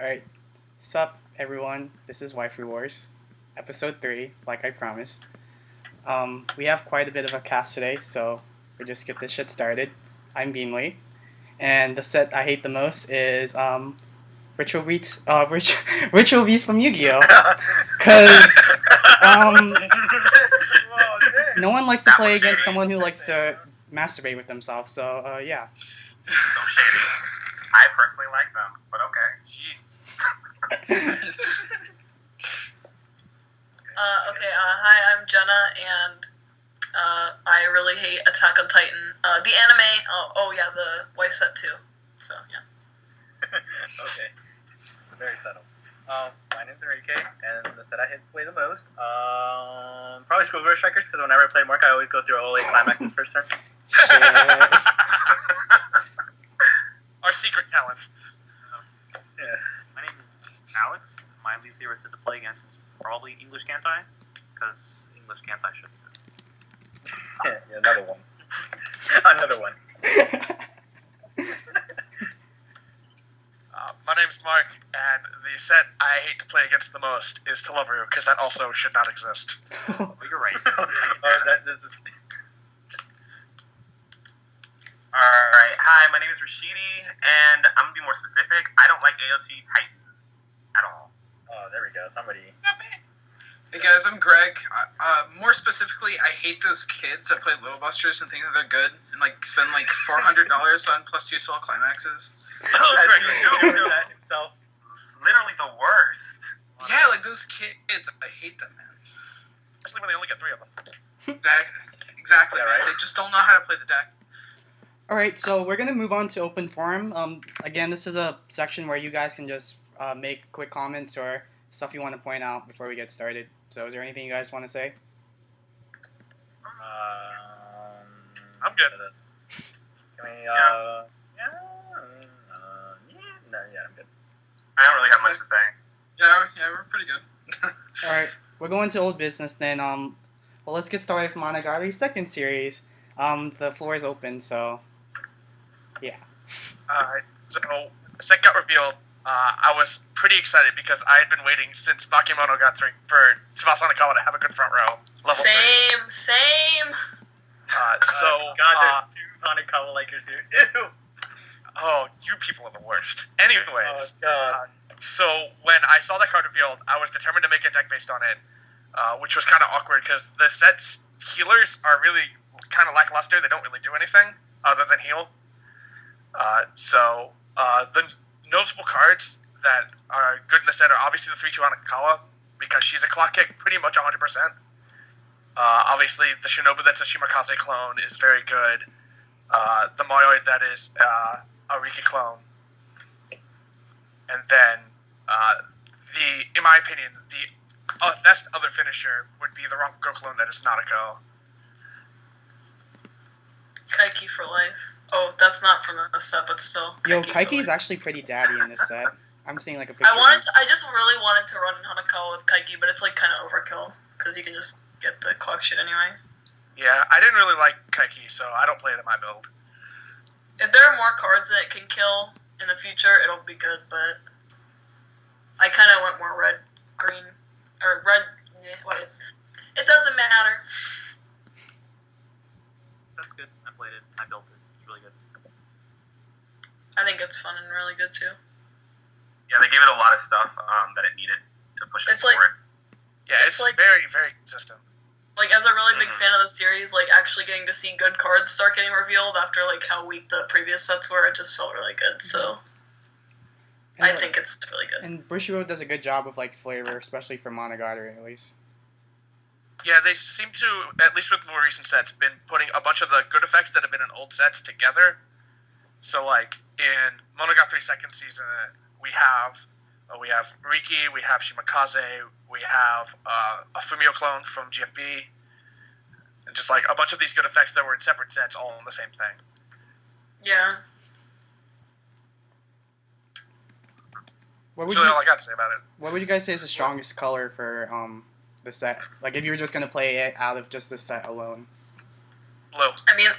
Alright, sup everyone, this is Waifu Wars, episode 3, like I promised. We have quite a bit of a cast today, so we just get this shit started. I'm Beanley, and the set I hate the most is Ritual Beats, Ritual Beats from Yu-Gi-Oh! Cause no one likes to play against someone who likes to masturbate with themselves, so yeah. So shady. I personally like them, but okay. Jeez. Hi, I'm Jenna, and I really hate Attack on Titan. The anime, the Weiss set too. So, yeah. Okay. Very subtle. My name's Enrique, and the set I hate to play the most, probably Schoolgirl Strikers, because whenever I play Mark, I always go through all 8 climaxes first turn. Our secret talent. Yeah. My name is Alex. My least favorite set to play against is probably English Kantai, because English Kantai shouldn't exist. Yeah, another one. Another one. My name's Mark, and the set I hate to play against the most is Televeru, because that also should not exist. Well, you're right. This is... Alright, hi, my name is Rashidi, and I'm going to be more specific. I don't like AOT Titan at all. Oh, there we go. Somebody. Hey guys, I'm Greg. More specifically, I hate those kids that play Little Busters and think that they're good and spend $400 on +2 soul climaxes. Greg, that himself. Literally the worst. Yeah, those kids, I hate them, man. Especially when they only get 3 of them. Exactly, Yeah, right? right. They just don't know how to play the deck. Alright, so we're going to move on to open forum. Again, this is a section where you guys can just make quick comments or stuff you want to point out before we get started. So is there anything you guys want to say? I'm good. Can we, I'm good. I don't really have much to say. Yeah, we're pretty good. Alright, we're going to old business then. Well, let's get started with Monogatari's second series. The floor is open, so yeah. So, set got revealed. I was pretty excited because I had been waiting since Bakemonogatari for Tsubasa Hanakawa to have a good front row. Level 3. Same. God, there's 2 Hanakawa Lakers here. Ew! Oh, you people are the worst. Anyways, Oh, God. so when I saw that card revealed, I was determined to make a deck based on it, which was kind of awkward because the set's healers are really kind of lackluster. They don't really do anything other than heal. The noticeable cards that are good in the set are obviously the 3-2 Hanakawa, because she's a clock kick pretty much 100%. Obviously, the Shinobu that's a Shimakaze clone is very good. The Mayoi that is a Riki clone. And then, in my opinion, the best other finisher would be the Rakugo clone that is Nanako. Kaiki for life. Oh, that's not from the set, but still. Yo, for Kaiki is life. actually pretty daddy in this set. I'm seeing a picture. I just really wanted to run Hanakawa with Kaiki, but it's kind of overkill because you can just get the clock shit anyway. Yeah, I didn't really like Kaiki, so I don't play it in my build. If there are more cards that it can kill in the future, it'll be good, but I kind of went more red, green, or red, what? It doesn't matter. That's good. I played it. I built it. It's really good. I think it's fun and really good too. Yeah, they gave it a lot of stuff that it needed to push it It's like- forward. Yeah, it's it's very, very consistent. As a really big fan of the series, actually getting to see good cards start getting revealed after how weak the previous sets were, it just felt really good. So I think it's really good. And Bushiroad does a good job of flavor, especially for Monogatari at least. Yeah, they seem to, at least with more recent sets, been putting a bunch of the good effects that have been in old sets together. So, in Monogatari second season, we have Riki, we have Shimakaze, we have a Fumio clone from GFB, and just a bunch of these good effects that were in separate sets, all in the same thing. Yeah. What That's would really you all I got to say about it. What would you guys say is the strongest color for the set? If you were just gonna play it out of just the set alone. Blue. I mean,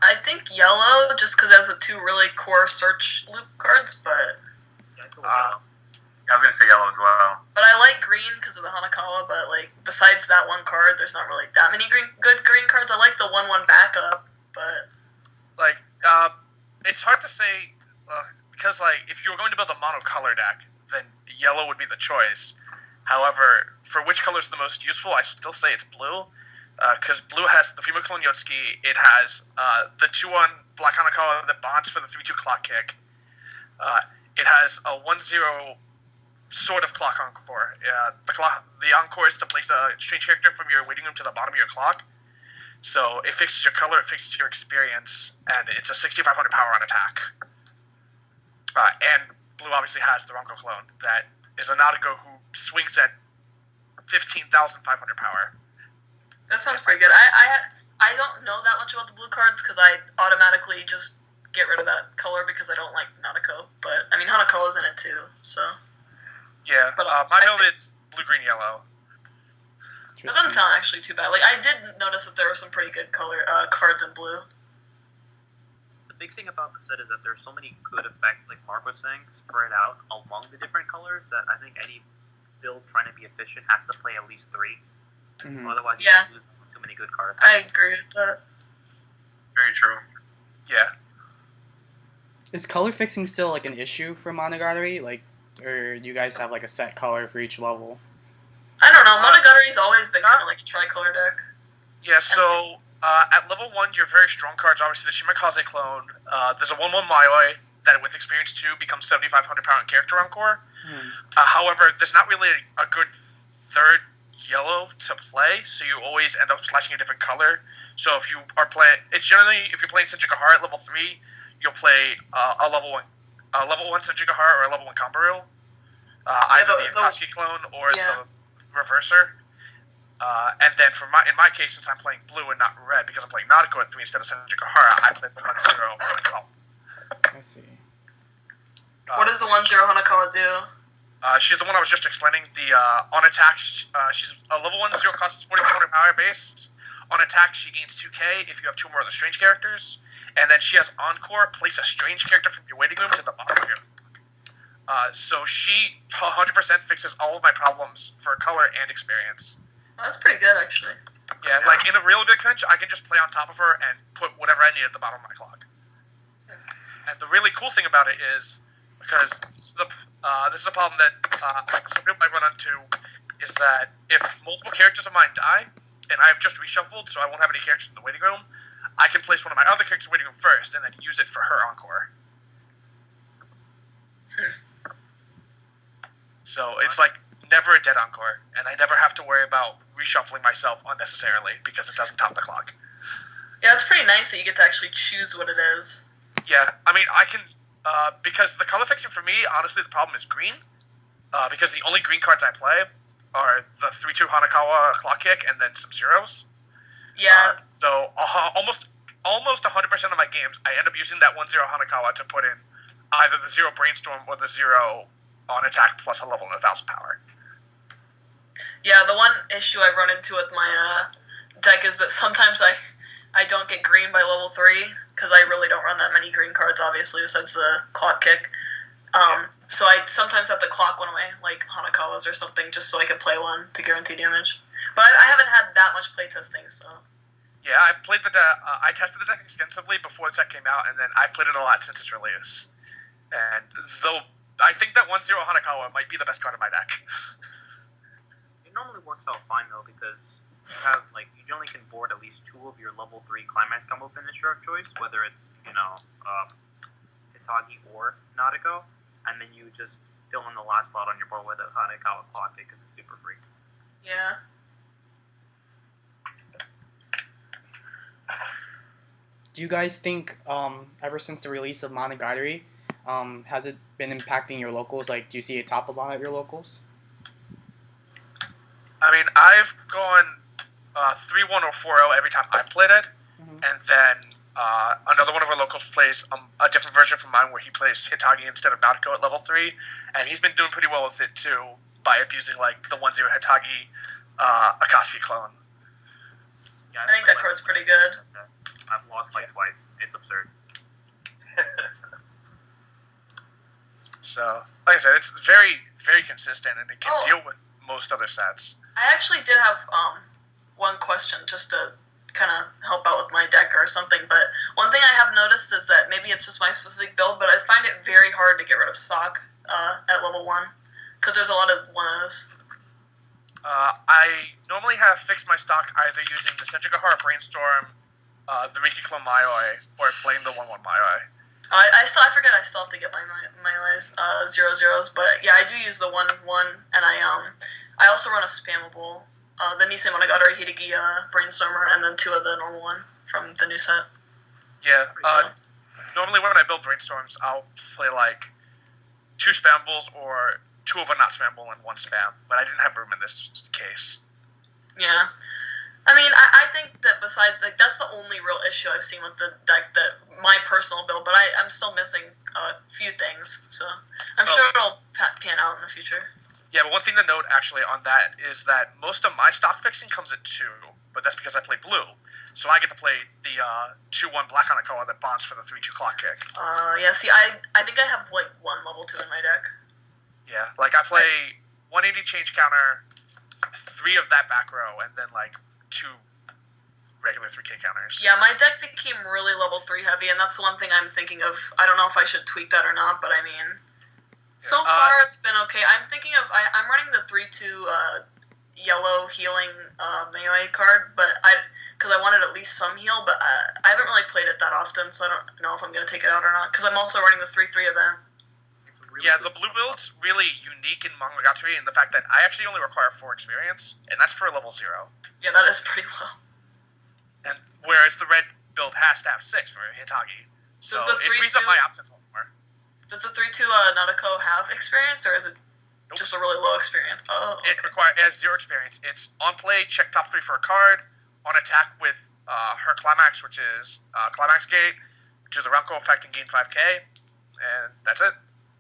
I think yellow, just because it has the 2 really core search loop cards, but Yeah, I go with yellow. I was gonna say yellow as well. I like green because of the Hanakawa, but like besides that one card, there's not really that many good green cards. I like the 1/1 backup, but Like, it's hard to say because like if you were going to build a monocolor deck, then yellow would be the choice. However, for which color is the most useful, I still say it's blue. Because blue has the female clone Yotsuki, it has the 2/1 black Hanakawa that bonds for the 3/2 clock kick. It has a 1/0 sort of clock encore. The encore is to place a strange character from your waiting room to the bottom of your clock. So it fixes your color, it fixes your experience, and it's a 6,500 power on attack. And blue obviously has the Ronko clone that is a Nadeko who swings at 15,500 power. that sounds pretty good. I don't know that much about the blue cards because I automatically just get rid of that color because I don't like Nanako. But I mean, Hanakawa's in it too, so Yeah, But, my build is blue, green, yellow. that doesn't sound actually too bad. Like I did notice that there were some pretty good color cards in blue. The big thing about the set is that there's so many good effects, like Mark was saying, spread out among the different colors that I think any build trying to be efficient has to play at least 3. Mhm. Otherwise, you Yeah. just lose too many good cards. I agree with that. Very true. Yeah. Is color fixing still like an issue for Monogatari? Like, or do you guys have like a set color for each level? I don't know. Monogatari's always been kind of like a tricolor deck. Yeah, so at level 1, your very strong cards, obviously the Shimakaze clone. There's a 1/1 Maioi that with experience 2 becomes 7,500 power in character encore. However, there's not really a good third yellow to play, so you always end up slashing a different color. So if you are playing, it's generally if you're playing Senjikahara at level 3, you'll play a level 1 Senjikahara or a level 1 Kambaru, either the Akatsuki clone or the Reverser. And then in my case, since I'm playing blue and not red because I'm playing Nadeko at 3 instead of Senjikahara, I play the 1/0 Hanakawa. I see. What does the 1/0 Hanakawa do? She's the one I was just explaining. The on attack, she's a level 1/0 costs 4,400 power base. On attack, she gains 2k if you have 2 more of the strange characters. And then she has Encore, place a strange character from your waiting room to the bottom of your so she 100% fixes all of my problems for color and experience. Oh, that's pretty good, actually. Yeah, like in a real big pinch, I can just play on top of her and put whatever I need at the bottom of my clock. And the really cool thing about it is, because this is a problem that like some people might run into, is that if multiple characters of mine die, and I've just reshuffled, so I won't have any characters in the waiting room, I can place one of my other characters in the waiting room first, and then use it for her encore. So it's like never a dead encore, and I never have to worry about reshuffling myself unnecessarily because it doesn't top the clock. Yeah, it's pretty nice that you get to actually choose what it is. Yeah, I mean, I can, because the color fixing for me, honestly, the problem is green, because the only green cards I play are the 3/2 Hanakawa clock kick and then some zeros. Yeah. So almost 100% of my games, I end up using that 1/0 Hanakawa to put in either the 0 Brainstorm or the 0 on attack plus a level and 1,000 power. Yeah, the one issue I run into with my deck is that sometimes I don't get green by level 3, because I really don't run that many green cards, obviously, besides the clock kick. So I sometimes have to clock one of my, like, Hanakawas or something, just so I can play one to guarantee damage. But I haven't had that much playtesting, so... Yeah, I've played the deck. I tested the deck extensively before the set came out, and then I played it a lot since its release. And though I think that 1/0 Hanakawa might be the best card in my deck. It normally works out fine though, because you have you generally can board at least 2 of your level 3 climax combo finisher of choice, whether it's Hitagi or Nadeko, and then you just fill in the last slot on your board with a Hanakawa clock because it's super free. Yeah. Do you guys think, ever since the release of Monogatari, has it been impacting your locals? Like, do you see it top of line at your locals? I mean, I've gone 3-1 or 4-0 every time I've played it, and then another one of our locals plays a different version from mine where he plays Hitagi instead of Nadeko at level 3, and he's been doing pretty well with it too by abusing the 1/0 Hitagi Akatsuki clone. Yeah, I think that card's pretty good. I've lost like twice. It's absurd. So, like I said, it's very, very consistent, and it can Oh. deal with most other sets. I actually did have one question just to kind of help out with my deck or something. But one thing I have noticed is that maybe it's just my specific build, but I find it very hard to get rid of stock at level 1 because there's a lot of one-ohs. I normally have fixed my stock either using the Senjigahara Brainstorm, the Riki Clone Mayoi, or playing the 1/1 Mayoi. I forget I still have to get my 0/0s, but yeah, I do use the 1/1, and I also run a spammable, the Nisei Monogatari Hidegiya Brainstormer, and then 2 of the normal one from the new set. Yeah, normally when I build Brainstorms, I'll play like 2 spammables or 2 of a not spammable and 1 spam, but I didn't have room in this case. Yeah. I mean, I think that besides, like, that's the only real issue I've seen with the deck, that my personal build, but I'm still missing a few things, so I'm sure it'll pan out in the future. Yeah, but one thing to note actually on that is that most of my stock fixing comes at 2, but that's because I play blue. So I get to play the 2/1 Black Hanakawa that bonds for the 3/2 clock kick. Yeah, see, I think I have, like, 1 level 2 in my deck. Yeah, like I play 180 change counter, 3 of that back row, and then like 2 regular 3K counters. Yeah, my deck became really level 3 heavy, and that's the one thing I'm thinking of. I don't know if I should tweak that or not, but I mean, so far it's been okay. I'm thinking of, I'm running the 3/2 yellow healing melee card, but because I wanted at least some heal, but I haven't really played it that often, so I don't know if I'm going to take it out or not, because I'm also running the 3/3 event. Yeah, the blue build's really unique in Monogatari in the fact that I actually only require 4 experience, and that's for level 0. Yeah, that is pretty low. And whereas the red build has to have 6 for Hitagi. So Does the it frees up 3/2 my options a little more. Does the 3/2 Nadeko have experience, or is it just a really low experience? Oh, okay. It has 0 experience. It's on play, check top 3 for a card, on attack with her Climax, which is Climax Gate, which is a Ramco effect and gain 5k, and that's it.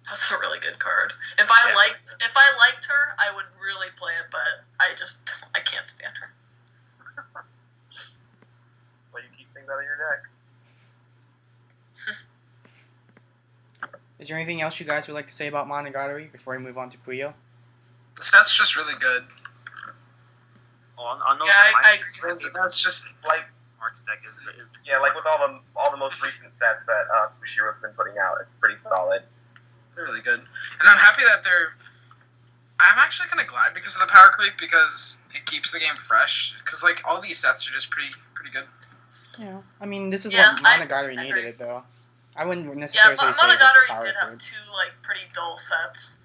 That's a really good card. If I liked her, I would really play it, but I can't stand her. Well, you keep things out of your deck. Is there anything else you guys would like to say about Monogatari before we move on to Puyo? The set's just really good. On those Yeah, I agree with you. That's just Like, Arts deck is yeah, like with all the most recent sets that Bushiroad's been putting out, it's pretty solid. they're really good, and I'm happy that I'm actually kind of glad because of the power creep, because it keeps the game fresh. Because like all these sets are just pretty good. Yeah, I mean, this is Yeah, what Monogatari I needed agree. it, though. I wouldn't Yeah, necessarily say it's Monogatari power did have creep. 2 like pretty dull sets.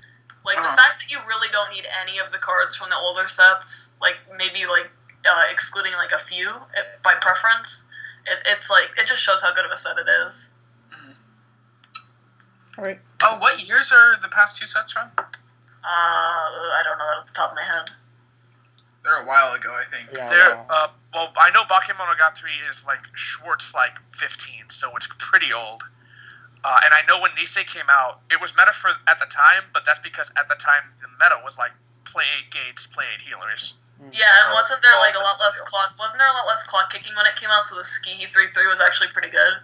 Like the Uh-huh. fact that you really don't need any of the cards from the older sets, like maybe like excluding like a few by preference. It's like it just shows how good of a set it is. Alright. Oh, what years are the past 2 sets from? I don't know that off the top of my head. They're a while ago, I think. Yeah, Well, I know Bakemonogatari is like Schwarz like 15, so it's pretty old. And I know when Nisei came out, it was meta for at the time, but that's because at the time the meta was like play 8 gates, play 8 healers. Yeah, and wasn't there like a lot less clock? Wasn't there a lot less clock kicking when it came out? So the Skihi 3/3 was actually pretty good.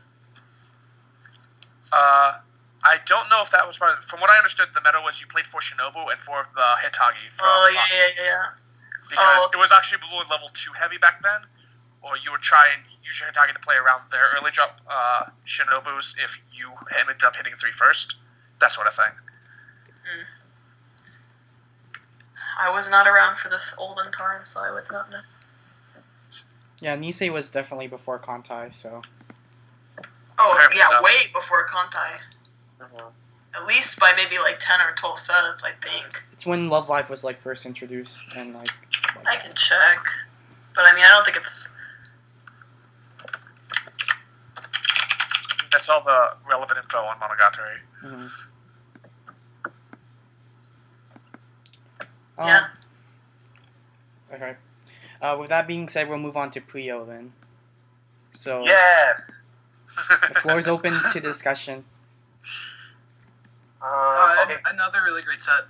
I don't know if that was part of. From what I understood, the meta was you played for Shinobu and for the Hitagi. From Yeah. Because it was actually blue and level 2 heavy back then, or you would try and use your Hitagi to play around their early drop Shinobus if you ended up hitting 3 first. That sort of thing. I was not around for this olden time, so I would not know. Yeah, Nisei was definitely before Kantai, so... Oh, Fair yeah, enough. way before Kantai. At least by maybe like 10 or 12 sets, I think. It's when Love Life was, like, first introduced, and, like... I can check. But I mean, I don't think it's... That's all the relevant info on Monogatari. Mm-hmm. Yeah. Okay. With that being said, we'll move on to Puyo then. So, Yes! the floor is open to discussion. Okay. Another really great set.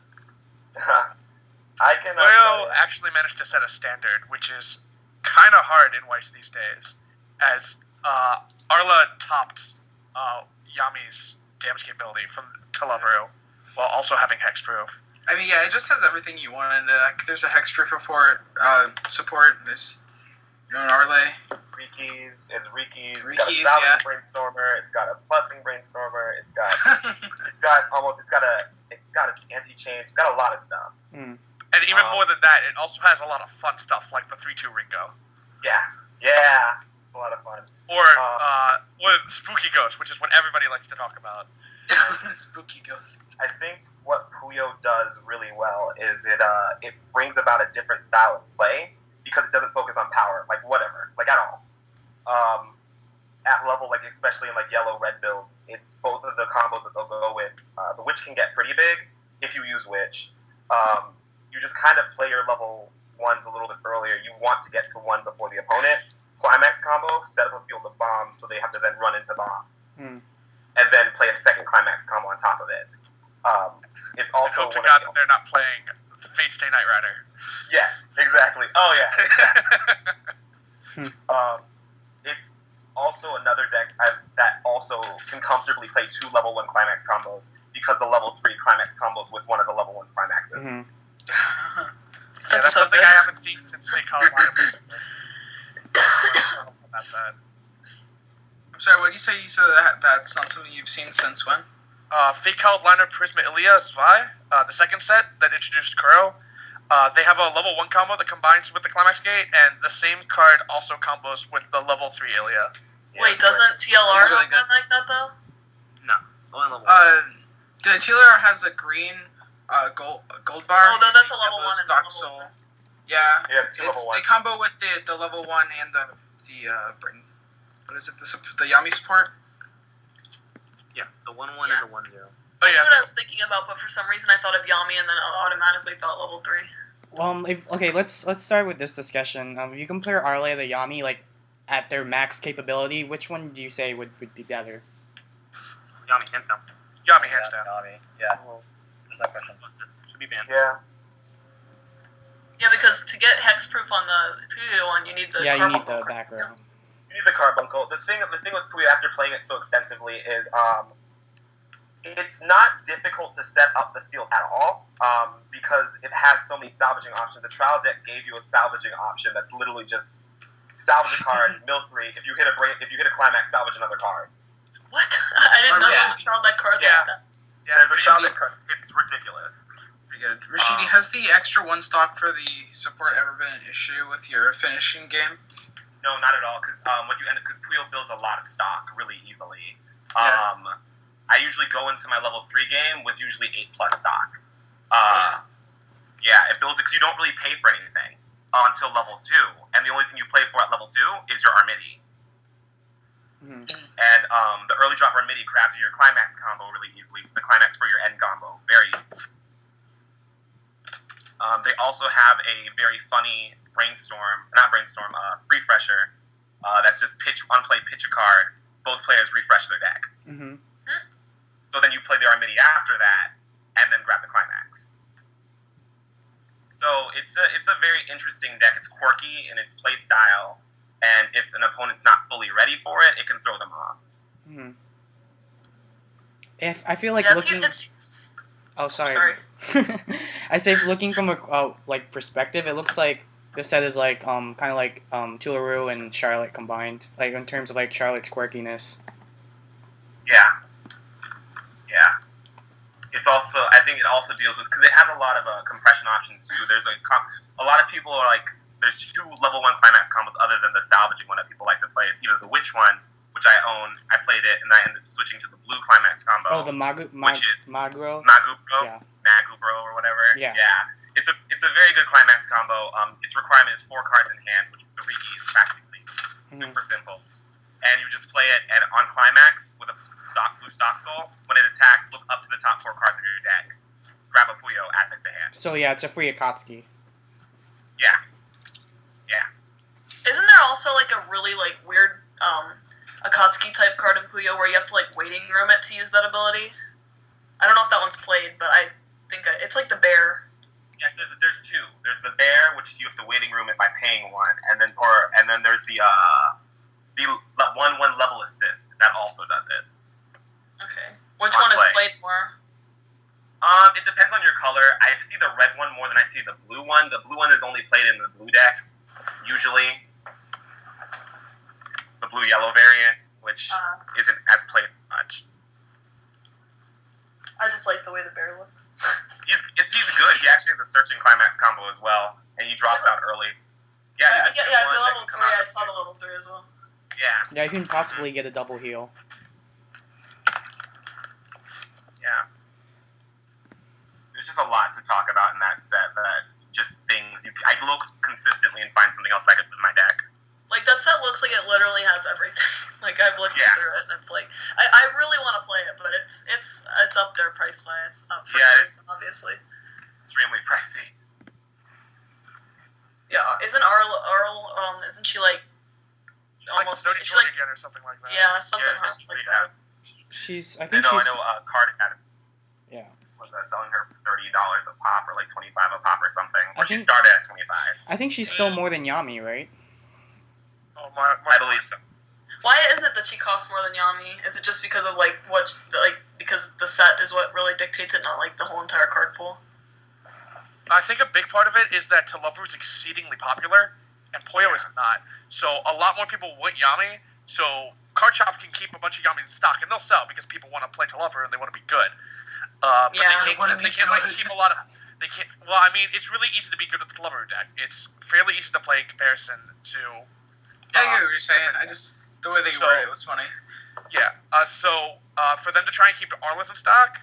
I can. Puyo actually managed to set a standard, which is kind of hard in Weiss these days. As Arla topped Yami's damage capability from Televeru, while also having hexproof. I mean, yeah, it just has everything you want in it. There's a hexproof support. There's, an Arle. Riki's. It's Riki's. Riki's, It's got a yeah. brainstormer. It's got a busing brainstormer. It's got an anti-chain. It's got a lot of stuff. Mm. And even more than that, it also has a lot of fun stuff like the 3-2 Ringo. Yeah, a lot of fun. Or Spooky Ghost, which is what everybody likes to talk about. Spooky ghost. I think what Puyo does really well is it brings about a different style of play because it doesn't focus on power, like whatever, like at all. At level, like especially in like yellow red builds, it's both of the combos that they'll go with. The witch can get pretty big if you use witch. You just kind of play your level ones a little bit earlier. You want to get to one before the opponent. Climax combo, set up a field of bombs, so they have to then run into bombs. And then play a second climax combo on top of it. It's also hope to God that they're not playing Fate Stay Knight Rider. Yes, exactly. Oh yeah. Exactly. It's also another deck that also can comfortably play 2 level 1 climax combos because the level 3 climax combos with one of the level 1's climaxes. Mm-hmm. That's so something good. I haven't seen since Fate Call That's that. I'm sorry, what did you say? You said that's not something you've seen since when? Fate Called Liner Prisma Ilia Zwei, the second set that introduced Kuro. They have a level 1 combo that combines with the Climax Gate, and the same card also combos with the level 3 Ilia. Wait, doesn't TLR Seems really run like that though? No, only level 1. The TLR has a green gold bar. Oh, then that's a level 1 and a stock level soul. 1. Yeah, Yeah, 2 level 1. they combo with the level 1 and the what is it? The Yami support. Yeah, the 1-1 Yeah. and the 1-0. Oh I knew yeah, what I was thinking about, but for some reason I thought of Yami and then I automatically thought level 3. Let's start with this discussion. If you compare Arle to Yami, like at their max capability, which one do you say would be better? Yami, hands down. Yami hands down. Nami. Yeah. There's no question. Busted. Should be banned. Yeah. Yeah, because to get hexproof on the Puyo one, you need the Yeah, you need carbuncle the card. background. You need the carbuncle. The thing with Puyo after playing it so extensively is it's not difficult to set up the field at all because it has so many salvaging options. The trial deck gave you a salvaging option that's literally just salvage a card, mill 3. If you hit a climax, salvage another card. What? I didn't know Yeah. you found that card Yeah. like that. Yeah, There's a trial deck card. It's ridiculous. Pretty good. Rashidi, has the extra 1 stock for the support ever been an issue with your finishing game? No, not at all. Because because Puyo builds a lot of stock really easily. Yeah. I usually go into my level 3 game with usually 8+ stock. It builds because you don't really pay for anything until level 2, and the only thing you play for at level 2 is your Armidi. Mm-hmm. And the early drop Armidi grabs you your climax combo really easily. The climax for your end combo, very easy. They also have a very funny refresher. That's just pitch a card. Both players refresh their deck. Mm-hmm. So then you play the Armidi after that, and then grab the climax. So it's a very interesting deck. It's quirky in its play style, and if an opponent's not fully ready for it, it can throw them off. Mm-hmm. If I feel like Yeah, looking. Oh, sorry. Sorry. I say looking from a perspective, it looks like this set is like kind of like Tularu and Charlotte combined, like in terms of like Charlotte's quirkiness. Yeah. I think it also deals with, because it has a lot of compression options too. There's a lot of people are like, there's 2 level 1 climax combos other than the salvaging one that people like to play. It's either the witch one, which I own, I played it, and I ended up switching to the blue climax combo. Oh, the which is Maguro. Magubro, Yeah. Magubro or whatever. Yeah. It's a very good climax combo. Its requirement is 4 cards in hand, which the Riki is practically super simple. And you just play it on climax with a blue stock soul. When it attacks, look up to the top 4 cards of your deck. Grab a Puyo, add it to hand. So yeah, it's a free Akatsuki. Yeah. Isn't there also like a really like weird Akatsuki type card in Puyo where you have to like waiting room it to use that ability? I don't know if that one's played, but I think it's like the bear. Yes, there's 2. There's the bear, which you have to waiting room it by paying 1, and then there's the 1/1 level assist. That also does it. Okay. Which On one is play. played more? It depends on your color. I see the red one more than I see the blue one. The blue one is only played in the blue deck, usually. The blue-yellow variant, which isn't as played much. I just like the way the bear looks. He's good. He actually has a searching climax combo as well, and he drops out early. Yeah, Yeah, he's a the 2/1 that level can 3, come out. I saw the level 3 as well. Yeah, Yeah, you can possibly get a double heal. yeah. There's just a lot to talk about in that set. That just things I look consistently and find something else I could put in my deck. Like, that set looks like it literally has everything. Like, I've looked Yeah. through it, and it's like, I really want to play it, but it's up there price-wise. For Yeah, no reason, obviously. Extremely pricey. Yeah, isn't isn't she, like, almost... like 30 she's like, again or something like that. yeah, something Yeah, hard she's like pretty that. I I think know. she's Card Academy yeah. was selling her for $30 a pop, or like $25 a pop, or something. I Or she think- started at 25. I think she's still more than Yami, right? Oh, I believe so. Why is it that she costs more than Yami? Is it just because of, like, because the set is what really dictates it, not, like, the whole entire card pool? I think a big part of it is that Televu is exceedingly popular, and Puyo is not. So a lot more people want Yami, so Card Shop can keep a bunch of Yamis in stock, and they'll sell because people want to play Televu and they want to be good. But Yeah, they can't like, keep a lot of... They can't... Well, I mean, it's really easy to be good with the Televu deck. It's fairly easy to play in comparison to... Yeah, I get what you're saying. I just the way they worded it was funny. Yeah. For them to try and keep the Arlas in stock,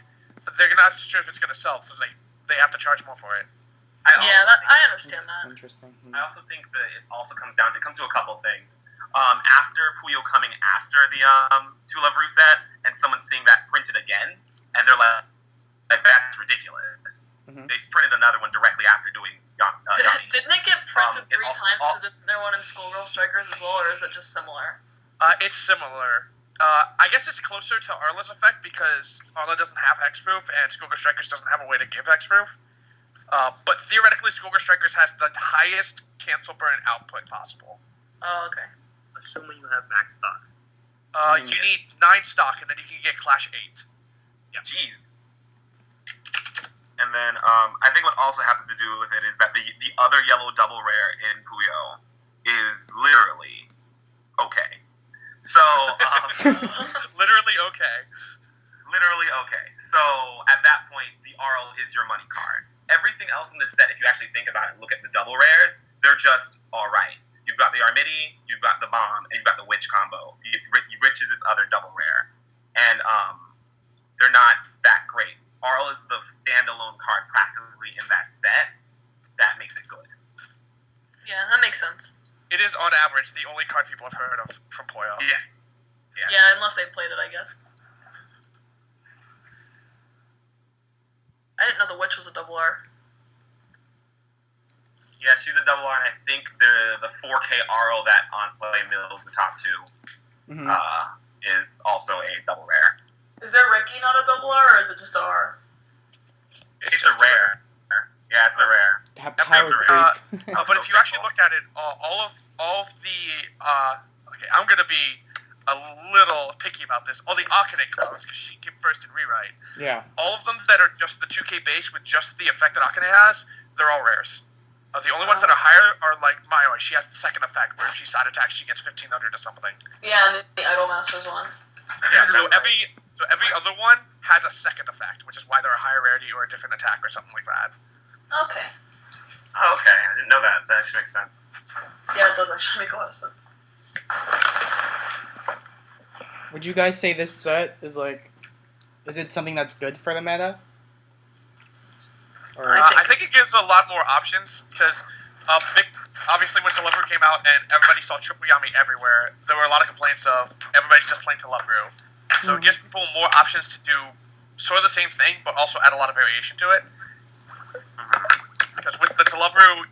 they're gonna have to sure if it's gonna sell, so they have to charge more for it. I understand That's that. interesting. I also think that it also comes to a couple things. After Puyo coming after the Two Love Root set, and someone seeing that printed again, and they're like that's ridiculous. Mhm. They printed another one directly after doing Yami. Didn't it get printed it 3 also- times? Because isn't there one in Schoolgirl Strikers as well, or is it just similar? It's similar. I guess it's closer to Arla's effect because Arla doesn't have hexproof and Schoolgirl Strikers doesn't have a way to give hexproof. But theoretically, Schoolgirl Strikers has the highest cancel burn output possible. Oh, okay. Assuming you have max stock. You need 9 stock, and then you can get Clash 8. Yeah. Jeez. And then I think what also happens to do with it is that the other yellow double rare in Puyo is literally okay. So Literally okay. literally okay. So at that point, the Arl is your money card. Everything else in this set, if you actually think about it, look at the double rares, they're just all right. You've got the Armidi, you've got the Bomb, and you've got the Witch combo. Witch is its other double rare. And they're not that great. Arl is the standalone card practically in that set. That makes it good. Yeah, that makes sense. It is, on average, the only card people have heard of from Puyo. Yes. Yeah. Yeah, unless they played it, I guess. I didn't know the Witch was a double R. Yeah, she's a double R, and I think the 4K Arl that on play mills the top 2 Mhm. is also a double rare. Is there Ricky not a double R, or is it just a R? It's a rare. Yeah, it's a rare. Power creep. But if you actually look at it, all of the okay, I'm gonna be a little picky about this. All the Akane cards, because she came first in rewrite. Yeah. All of them that are just the 2K base with just the effect that Akane has, they're all rares. The only ones that are higher are like Mayoi. She has the second effect, where if she side attacks, she gets 1500 or something. Yeah, and the Idol Masters one. Yeah, so every other one has a second effect, which is why they're a higher rarity or a different attack or something like that. Okay. Oh, okay, I didn't know that. That actually makes sense. Yeah, it does actually make a lot of sense. Would you guys say this set is it something that's good for the meta? Or I think it gives a lot more options because obviously when Televu came out and everybody saw Triple Yami everywhere, there were a lot of complaints of everybody's just playing Televu. So it gives people more options to do sort of the same thing, but also add a lot of variation to it. Because with the Televu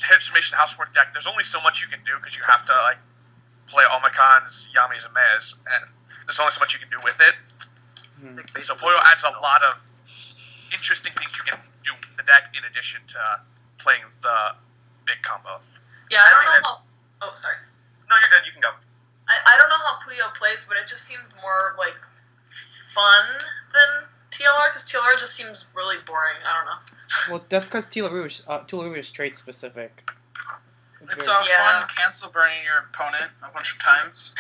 Transformation Housework deck, there's only so much you can do because you have to like play Omikons, Yamis, and Mez, and there's only so much you can do with it. So Puyo adds a lot of interesting things you can do with the deck in addition to playing the big combo. Yeah, I don't know how... Oh, sorry. No, you're good. You can go. I don't know how Puyo plays, but it just seemed more like fun than TLR, because TLR just seems really boring. I don't know. Well, that's because Tula Rouge is trait specific. It's very- fun cancel burning your opponent a bunch of times.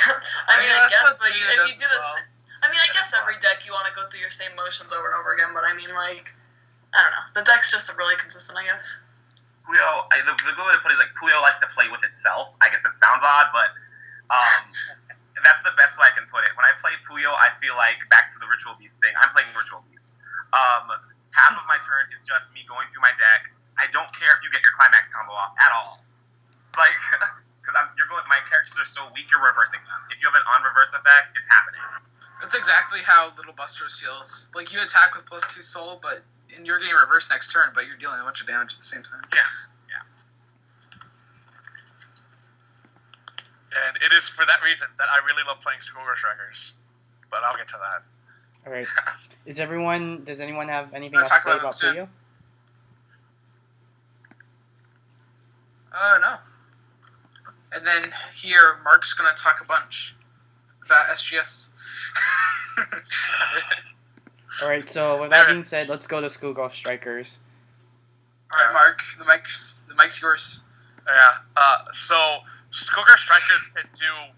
I mean, I that's guess, what but Puyo if does you do as the, well. I mean, I guess every deck you want to go through your same motions over and over again. But I mean, like, I don't know. The deck's just really consistent, I guess. Puyo, the good way to put it is like Puyo likes to play with itself. I guess it sounds odd, but that's the best way I can put it. When I play Puyo, I feel like back to the Ritual Beast thing. I'm playing Ritual Beast. Half of my turn is just me going through my deck. I don't care if you get your climax combo off at all. Like, because my characters are so weak, you're reversing them. If you have an on-reverse effect, it's happening. That's exactly how Little Busters feels. Like, you attack with +2 soul, but and you're getting reversed next turn, but you're dealing a bunch of damage at the same time. Yeah. And it is for that reason that I really love playing Schoolgirl Strikers. But I'll get to that. All right. Does anyone have anything We'll else to talk say about about it soon. Puyo? No. And then here, Mark's going to talk a bunch about SGS. All right. So with that being said, let's go to Schoolgirl Strikers. All right, Mark, the mic's yours. Yeah. So Schoolgirl Strikers can do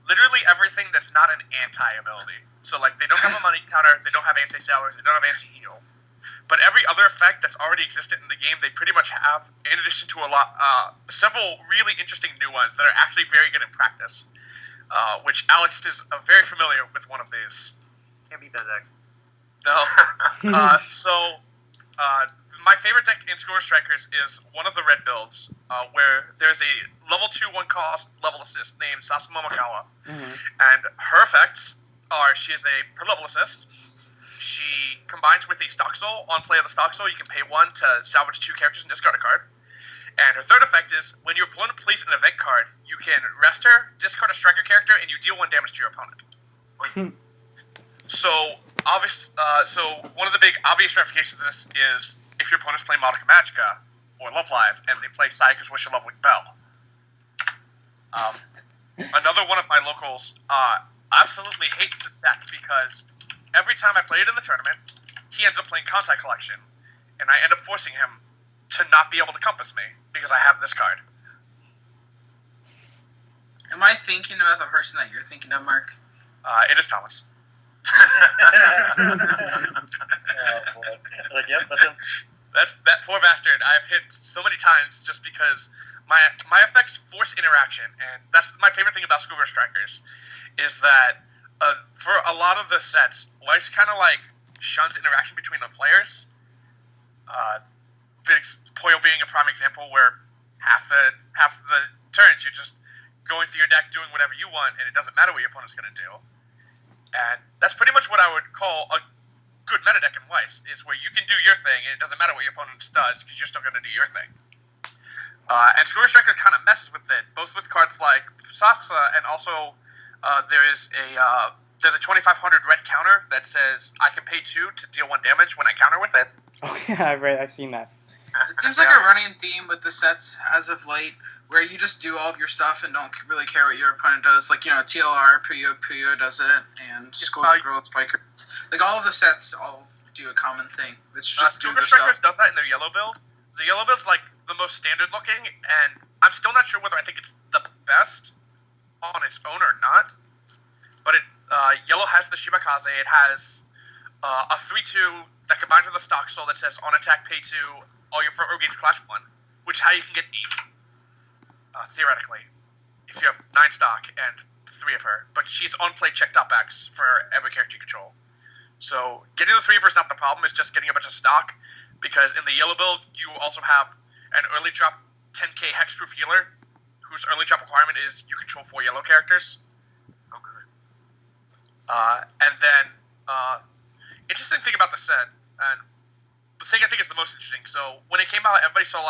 literally everything that's not an anti-ability. So like they don't have a money counter, they don't have anti-salary, they don't have anti-heal. But every other effect that's already existed in the game, they pretty much have, in addition to several really interesting new ones that are actually very good in practice. Which Alex is very familiar with one of these. Can't beat that deck. No. My favorite deck in Schoolgirl Strikers is one of the red builds, where there's a level 2 1-cost level assist named Sasu Momokawa. Mm-hmm. And her effects are, she is a per level assist. She combines with a stock soul. On play of the stock soul, you can pay 1 to salvage 2 characters and discard a card. And her third effect is, when your opponent plays an event card, you can rest her, discard a striker character, and you deal 1 damage to your opponent. So one of the big obvious ramifications of this is if your opponent's playing Madoka Magica or Love Live and they play Sayaka's Wish of Lovely Bell. Another one of my locals absolutely hates this deck because every time I play it in the tournament, he ends up playing Contact Collection, and I end up forcing him to not be able to compass me because I have this card. Am I thinking about the person that you're thinking of, Mark? It is Thomas. Oh, boy. Like, yep, that's him. That poor bastard. I've hit so many times just because my effects force interaction, and that's my favorite thing about Schoolgirl Strikers, is that for a lot of the sets, Weiss kind of like shuns interaction between the players. Puyo being a prime example, where half the turns you're just going through your deck doing whatever you want, and it doesn't matter what your opponent's going to do. And that's pretty much what I would call a good meta deck in Weiss, is where you can do your thing, and it doesn't matter what your opponent does, because you're still going to do your thing. And Schoolgirl Striker kind of messes with it, both with cards like Sasa, and also there's a 2500 red counter that says I can pay 2 to deal 1 damage when I counter with it. Oh yeah, I've seen that. It seems like a running theme with the sets as of late, where you just do all of your stuff and don't really care what your opponent does. Like, TLR, Puyo does it, and Schoolgirl Strikers. Like, all of the sets all do a common thing. It's just do Schoolgirl their Strikers stuff. does that in their yellow build. The yellow build's like the most standard looking, and I'm still not sure whether I think it's the best on its own or not. But yellow has the Shibakaze. It has a 3/2 that combines with a stock soul that says on attack pay 2, all your front row gains clash 1, which is how you can get 8, theoretically, if you have 9 stock and 3 of her. But she's on play checked up X for every character you control. So getting the 3 of her is not the problem, it's just getting a bunch of stock, because in the yellow build, you also have an early drop 10k hexproof healer, whose early drop requirement is you control 4 yellow characters. And then, interesting thing about the set, and the thing I think is the most interesting, so when it came out, everybody saw,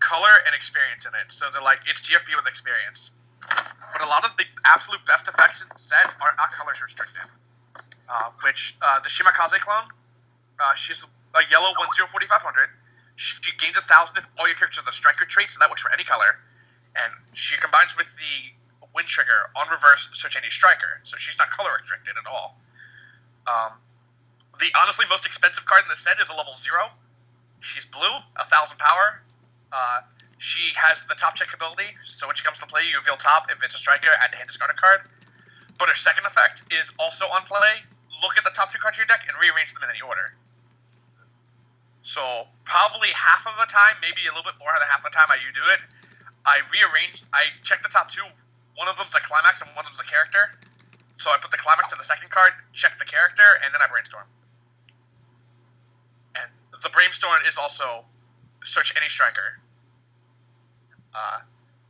color and experience in it. So they're like, it's GFB with experience. But a lot of the absolute best effects in the set are not colors restricted. The Shimakaze clone, she's a yellow 1/0/4500. She gains 1,000 if all your characters have the striker trait, so that works for any color. And she combines with the Wind Trigger on reverse search any striker, so she's not color restricted at all. The honestly most expensive card in the set is a level 0. She's blue, 1,000 power. She has the top check ability, so when she comes to play, you reveal top. If it's a striker, add the hand discard a card. But her second effect is also on play. Look at the top 2 cards of your deck and rearrange them in any order. So probably half of the time, maybe a little bit more than half the time I do it, I check the top 2. One of them's a climax and one of them's a character. So I put the climax to the second card, check the character, and then I brainstorm. And the brainstorm is also search any striker.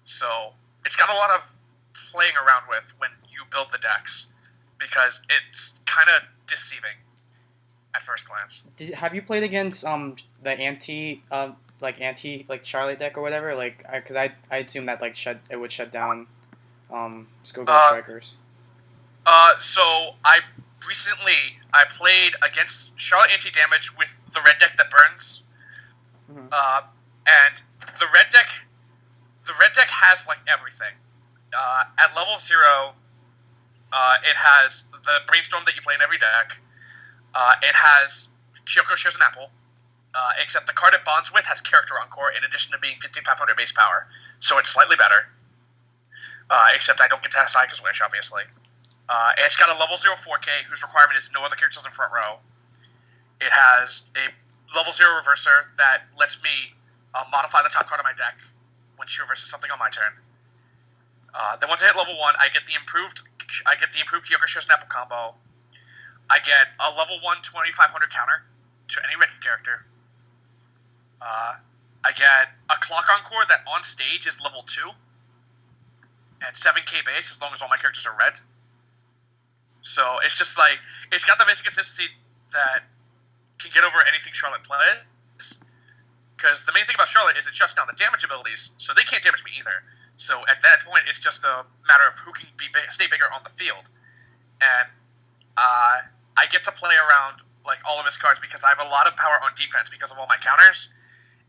So it's got a lot of playing around with when you build the decks, because it's kind of deceiving at first glance. Have you played against the anti Charlotte deck or whatever? Like, because I assume that it would shut down Schoolgirl Strikers. So I played against Charlotte anti-damage with the red deck that burns. Mm-hmm. And the red deck has like everything. At level 0, it has the brainstorm that you play in every deck. It has Shiyoko shares an apple, except the card it bonds with has character encore in addition to being 5,500 base power, so it's slightly better. Except I don't get to have Sayaka's Wish, obviously. It's got a level 0 4K whose requirement is no other characters in front row. It has a level 0 reverser that lets me modify the top card of my deck when she reverses something on my turn. Then once I hit level 1, I get the improved Kyoko shares an apple combo. I get a level 1 2,500 counter to any red character. I get a clock encore that on stage is level 2 and 7k base as long as all my characters are red. So it's just like, it's got the basic consistency that can get over anything Charlotte plays. Because the main thing about Charlotte is it shuts down the damage abilities, so they can't damage me either. So at that point, it's just a matter of who can stay bigger on the field. And I get to play around like all of his cards because I have a lot of power on defense because of all my counters.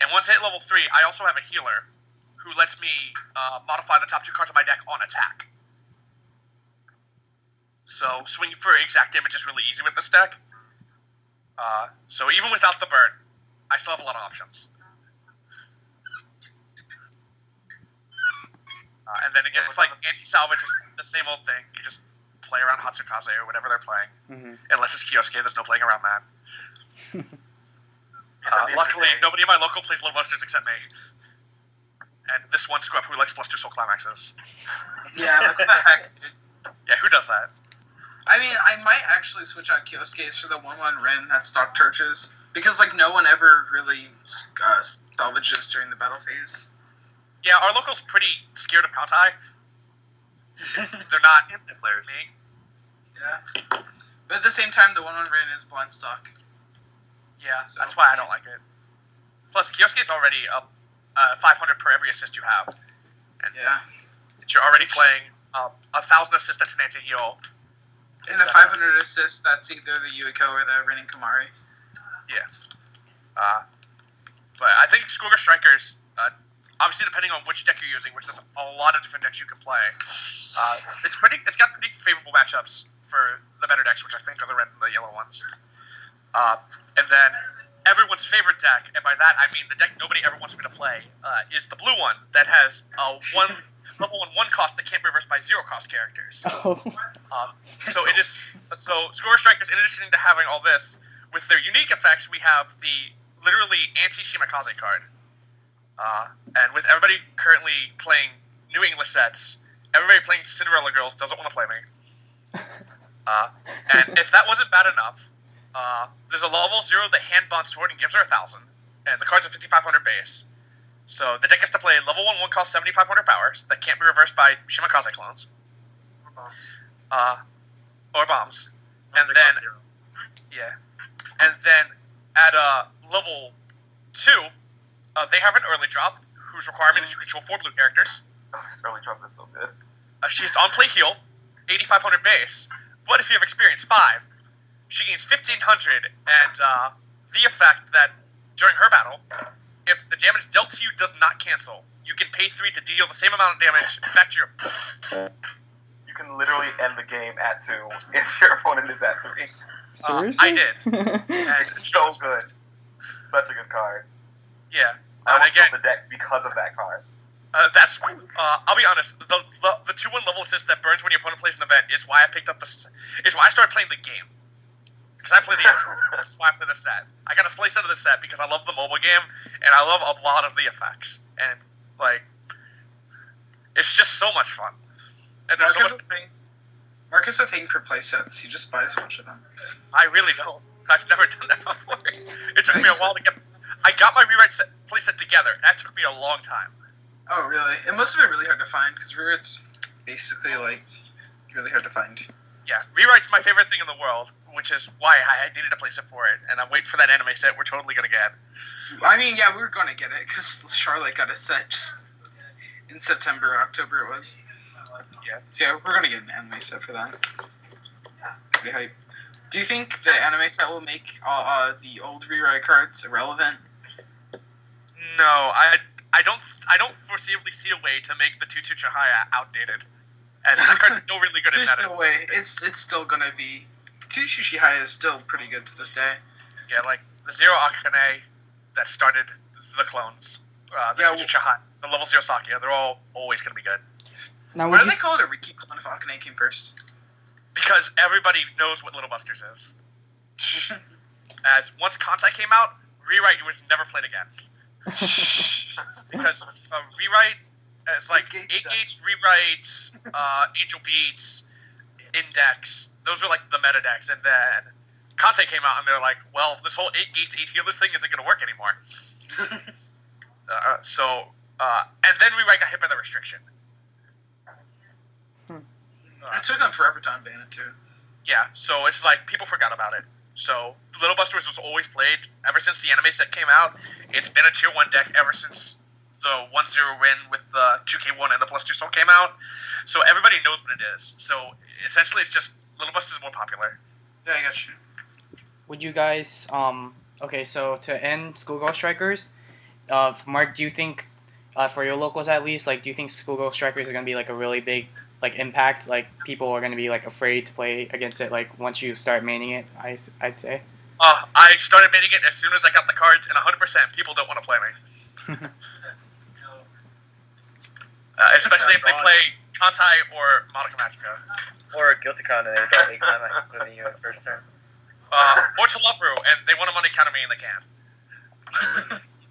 And once I hit level 3, I also have a healer who lets me modify the top 2 cards of my deck on attack. So swinging for exact damage is really easy with this deck. So even without the burn, I still have a lot of options. And then again, it's like anti-salvage is the same old thing. You just play around Hatsukaze or whatever they're playing. Mm-hmm. Unless it's Kyosuke, there's no playing around that. Luckily, nobody in my local plays Low Busters except me. And this one scrub who likes +2 soul climaxes. Yeah, what the heck, dude? Yeah, who does that? I mean, I might actually switch out Kyosuke's for the 1/1 Rin that stock churches, because like no one ever really salvages during the battle phase. Yeah, our local's pretty scared of Kantai. They're not infinite players. Yeah. But at the same time, the 1/1 Rin is blind stock. Yeah, so that's why I don't like it. Plus, Kyosuke's already up 500 per every assist you have. And yeah. Since you're already playing 1,000 assists, that's an anti-heal. And the 500 assists, that's either the Yuiko or the Rin and Kamari. Yeah. But I think Schoolgirl Strikers, obviously depending on which deck you're using, which there's a lot of different decks you can play, it's got pretty favorable matchups for the better decks, which I think are the red and the yellow ones. And then everyone's favorite deck, and by that I mean the deck nobody ever wants me to play, is the blue one that has level 1 cost that can't be reversed by 0 cost characters. Oh. So Schoolgirl Strikers, in addition to having all this, with their unique effects, we have the literally anti-Shimakaze card. And with everybody currently playing New English sets, everybody playing Cinderella Girls doesn't want to play me. And if that wasn't bad enough, there's a level 0 that hand bonds sword and gives her 1,000, and the card's a 5,500 base. So the deck gets to play level 1 cost 7,500 powers that can't be reversed by Shimakaze clones. Or bombs. And then at level 2, they have an early drop whose requirement is you control 4 blue characters. Oh, this early drop is so good. She's on play heal, 8,500 base. But if you have experience 5, she gains 1,500, and the effect that during her battle, if the damage dealt to you does not cancel, you can pay 3 to deal the same amount of damage back to your opponent. You can literally end the game at 2 if your opponent is at 3. Seriously? I did. And So good. Such a good card. Yeah. I almost again, built the deck because of that card. that's I'll be honest. The 2-1 level assist that burns when your opponent plays an event is why I picked up is why I started playing the game. Because I play the actual. That's why I play the set. I got a play set of the set because I love the mobile game and I love a lot of the effects and like it's just so much fun. And there's so much thing. Mark has a thing for playsets. He just buys a bunch of them. I really don't. I've never done that before. It took me a while to get. I got my rewrite playset together. That took me a long time. Oh, really? It must have been really hard to find, because rewrites basically, like, really hard to find. Yeah, rewrite's my favorite thing in the world, which is why I needed a playset for it, and I'm waiting for that anime set we're totally going to get. I mean, yeah, we were going to get it, because Charlotte got a set just in September, October it was. Yeah. So yeah, we're going to get an anime set for that. Pretty hype. Do you think the anime set will make the old rewrite cards irrelevant? No, I don't foreseeably see a way to make the Tutu Chihaya outdated. And the card's still really good in There's meta. no way. It's still going to be... Tushu Shihaya is still pretty good to this day. Yeah, like the Zero Akane that started the clones. The Tutu Chihaya, the level 0 Sakia, they're all always going to be good. Now, Why do they call it a Riki clone if Akane came first? Because everybody knows what Little Busters is. As once Kantai came out, Rewrite was never played again. Because Rewrite, it's like 8 Gates, Rewrite, Angel Beats, Index. Those are like the meta decks. And then Kantai came out and they're like, well, this whole 8 Gates, 8 Healers thing isn't going to work anymore. And then Rewrite got hit by the restriction. It took them forever to unban it, too. Yeah, so it's like people forgot about it. So Little Busters was always played ever since the anime set came out. It's been a tier 1 deck ever since the 1-0 win with the 2K1 and the +2 soul came out. So everybody knows what it is. So essentially, it's just Little Busters is more popular. Yeah, I got you. Would you guys okay, so to end Schoolgirl Strikers, Mark, do you think for your locals at least, like, do you think Schoolgirl Strikers is gonna be like a really big impact? Like, people are gonna be like afraid to play against it like once you start maining it? I'd say. I started maining it as soon as I got the cards, and 100% people don't want to play me. Especially if they play Kantai or Monica Magica. Or Guilty Crown and they draw 8 climaxes when you first turn. Or Talupru, and they want to money counter me and they can.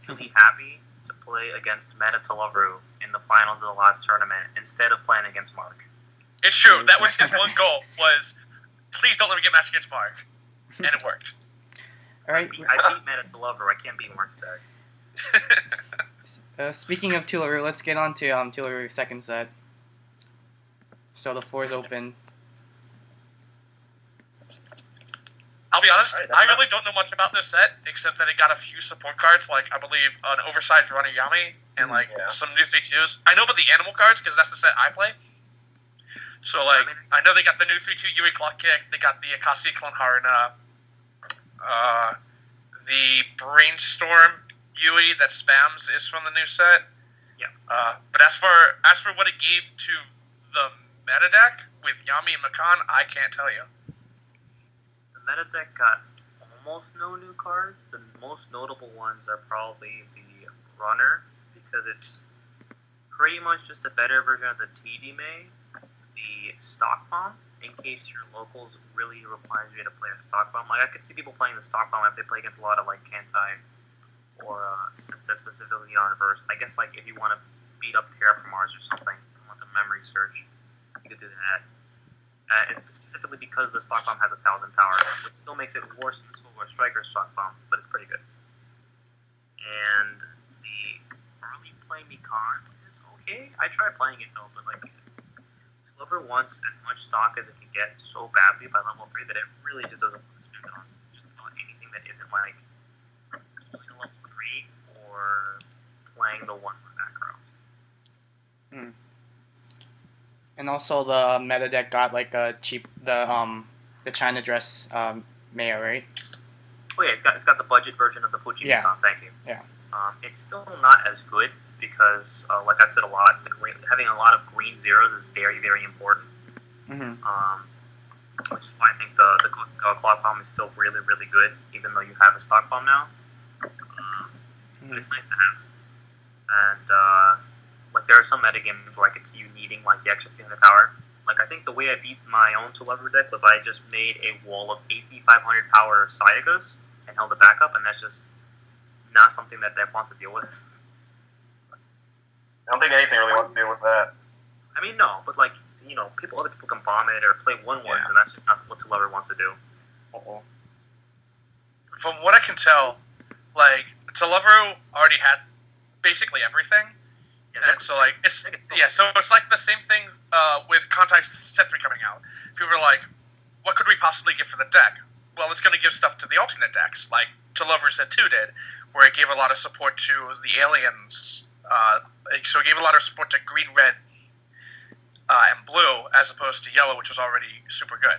Really happy to play against Meta Talupru in the finals of the last tournament instead of playing against Mark. It's true. That was his one goal, was please don't let me get matched against Mark. And it worked. All right. I beat Meta Talupru. I can't beat Mark's deck. Speaking of Tularu, let's get on to Tularu's second set. So the floor is open. I'll be honest, I really don't know much about this set, except that it got a few support cards, like, I believe, an oversized Runner Yami, and, some new 3-2s. I know about the animal cards, because that's the set I play. So, I know they got the new 3-2 Yui Clock Kick, they got the Akasi Clone Haruna, the Brainstorm Yui that spams is from the new set. Yeah. But as for what it gave to the meta deck with Yami and Makan, I can't tell you. The meta deck got almost no new cards. The most notable ones are probably the Runner, because it's pretty much just a better version of the TD May. The Stock Bomb, in case your locals really requires you to play a Stock Bomb. Like, I could see people playing the Stock Bomb if they play against a lot of, Kantai, or since that's specifically on reverse. I guess, if you want to beat up Terra from Mars or something, and want the memory search, you could do that. It's specifically because the Stock Bomb has 1,000 power, which still makes it worse than the Schoolgirl Strikers Stock Bomb, but it's pretty good. And the early play Mikan is okay. I tried playing it though, but Clover wants as much stock as it can get so badly by level 3 that it really just doesn't want to spend it on just about anything that isn't playing a level 3 or playing the 1 for back row. And also the meta deck got a cheap the China dress Maya, right? Oh yeah, it's got the budget version of the Pucci Yeah. Mikan, thank you. Yeah. It's still not as good because, like I've said a lot, having a lot of green zeros is very, very important. Which is why I think the clock bomb is still really, really good, even though you have a stock bomb now. But it's nice to have. And like there are some metagames where I could see you needing like the extra 300 power. Like I think the way I beat my own 2-lever deck was I just made a wall of 8,500 power Sayagas and held it back up, and that's just not something that deck wants to deal with. I don't think anything really wants to deal with that. I mean, no, but like, you know, other people can bomb it or play 1-1s, and that's just not what 2-lever wants to do. From what I can tell, like, Televeru already had basically everything. Yeah, And so, like, so it's like the same thing with Kantai Set 3 coming out. People are like, what could we possibly give for the deck? Well, it's going to give stuff to the alternate decks, like Televeru Set 2 did, where it gave a lot of support to the aliens. So it gave a lot of support to green, red, and blue, as opposed to yellow, which was already super good.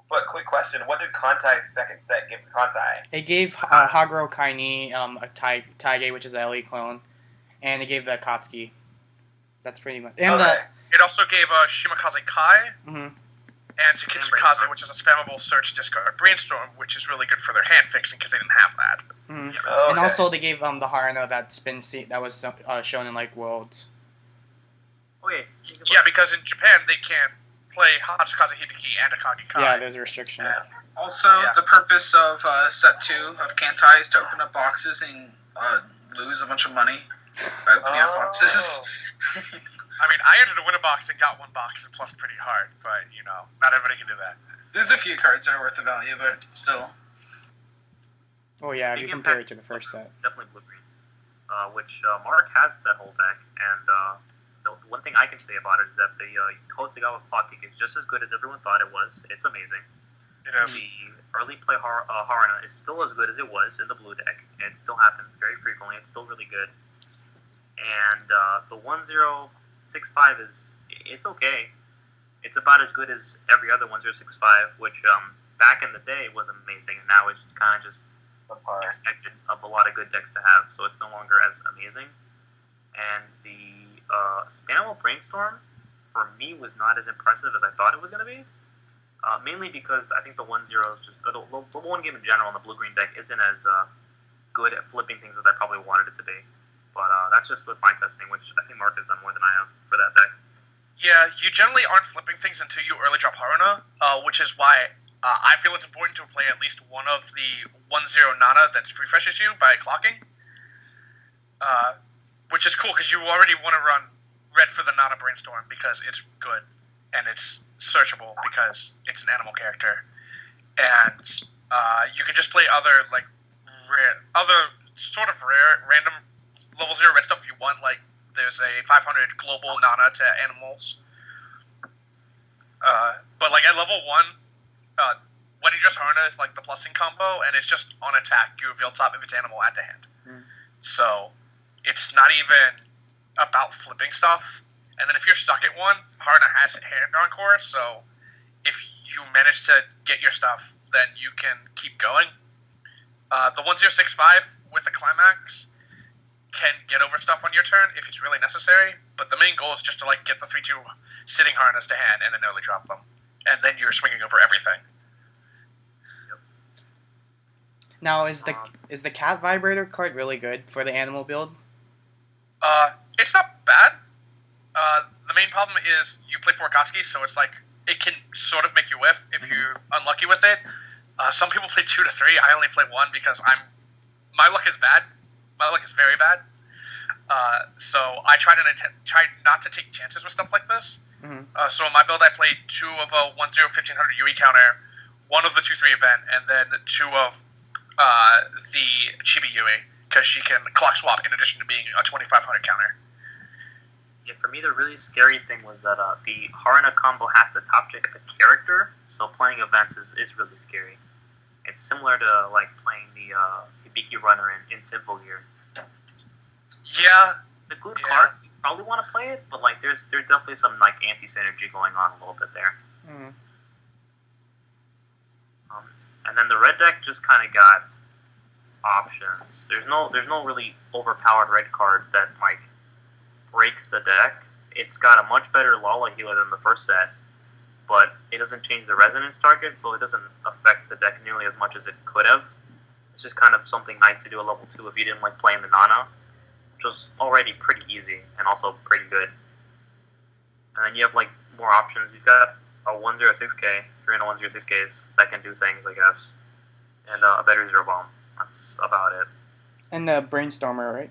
But quick question, what did Kantai's second set give to Kantai? It gave Haguro Kaini a Taige, which is an LE clone, and it gave the Akatsuki. That's pretty much. And it also gave Shimakaze Kai and Tsukitsu Kaze, which is a spammable search discard brainstorm, which is really good for their hand fixing because they didn't have that. And also they gave the Harana that spin seat that was shown in like Worlds. Okay. Yeah, because in Japan they can't play Hatsukaze Hibiki and Akagi Kai. Yeah, there's a restriction. Also, the purpose of Set 2 of Kantai is to open up boxes and lose a bunch of money by opening up boxes. I mean, I entered a winner box and got one box and plus pretty hard, but, you know, not everybody can do that. There's a few cards that are worth the value, but still. Oh yeah, if you compare it to the first set. Definitely blue-green, which Mark has that whole deck, and the one thing I can say about it is that the Kotegawa Clock Kick is just as good as everyone thought it was. It's amazing. The early play Harana is still as good as it was in the blue deck. It still happens very frequently. It's still really good. And the 1065 it's okay. It's about as good as every other 1065, which back in the day was amazing, and now it's kind of just expected of a lot of good decks to have, so it's no longer as amazing. And the Spammable Brainstorm, for me, was not as impressive as I thought it was going to be. Mainly because I think the 1-0 is just, the one game in general in the blue-green deck isn't as good at flipping things as I probably wanted it to be. But that's just with my testing, which I think Mark has done more than I have for that deck. Yeah, you generally aren't flipping things until you early drop Haruna, which is why I feel it's important to play at least one of the 1-0 Nana that refreshes you by clocking. Which is cool, because you already want to run red for the Nana Brainstorm, because it's good, and it's searchable, because it's an animal character. And you can just play other, like, other sort of rare, random level 0 red stuff if you want, like, there's a 500 global Nana to animals. But, like, at level 1, Wedding Dress Haruna is, like, the plussing combo, and it's just on attack, you reveal top if it's animal at the hand. So it's not even about flipping stuff. And then if you're stuck at one, Haruna has hand encore, so if you manage to get your stuff, then you can keep going. The 1065 with a climax can get over stuff on your turn if it's really necessary, but the main goal is just to like get the 3-2 sitting harness to hand and then early drop them. And then you're swinging over everything. Now, is the cat vibrator card really good for the animal build? It's not bad. The main problem is you play 4 Akatsuki, so it's like it can sort of make you whiff if you're unlucky with it. Some people play 2 to 3. I only play 1 because my luck is bad. My luck is very bad. So I try not to take chances with stuff like this. So in my build, I played 2 of a 1-0 1500 UE counter, 1 of the 2-3 event, and then 2 of the Chibi Yui, because she can clock swap in addition to being a 2500 counter. Yeah, for me, the really scary thing was that the Haruna combo has to top check a character, so playing events is really scary. It's similar to like playing the Hibiki Runner in Simple Gear. Yeah. It's a good card, so you probably want to play it, but like there's definitely some like anti-synergy going on a little bit there. Mm. And then the red deck just kind of got options. There's no really overpowered red card that like breaks the deck. It's got a much better Lala healer than the first set, but it doesn't change the resonance target, so it doesn't affect the deck nearly as much as it could have. It's just kind of something nice to do at level 2 if you didn't like playing the Nana, which was already pretty easy and also pretty good. And then you have like more options. You've got a 106k, 3 and a 106ks that can do things, I guess, and a better Zero Bomb. That's about it. And the Brainstormer, right?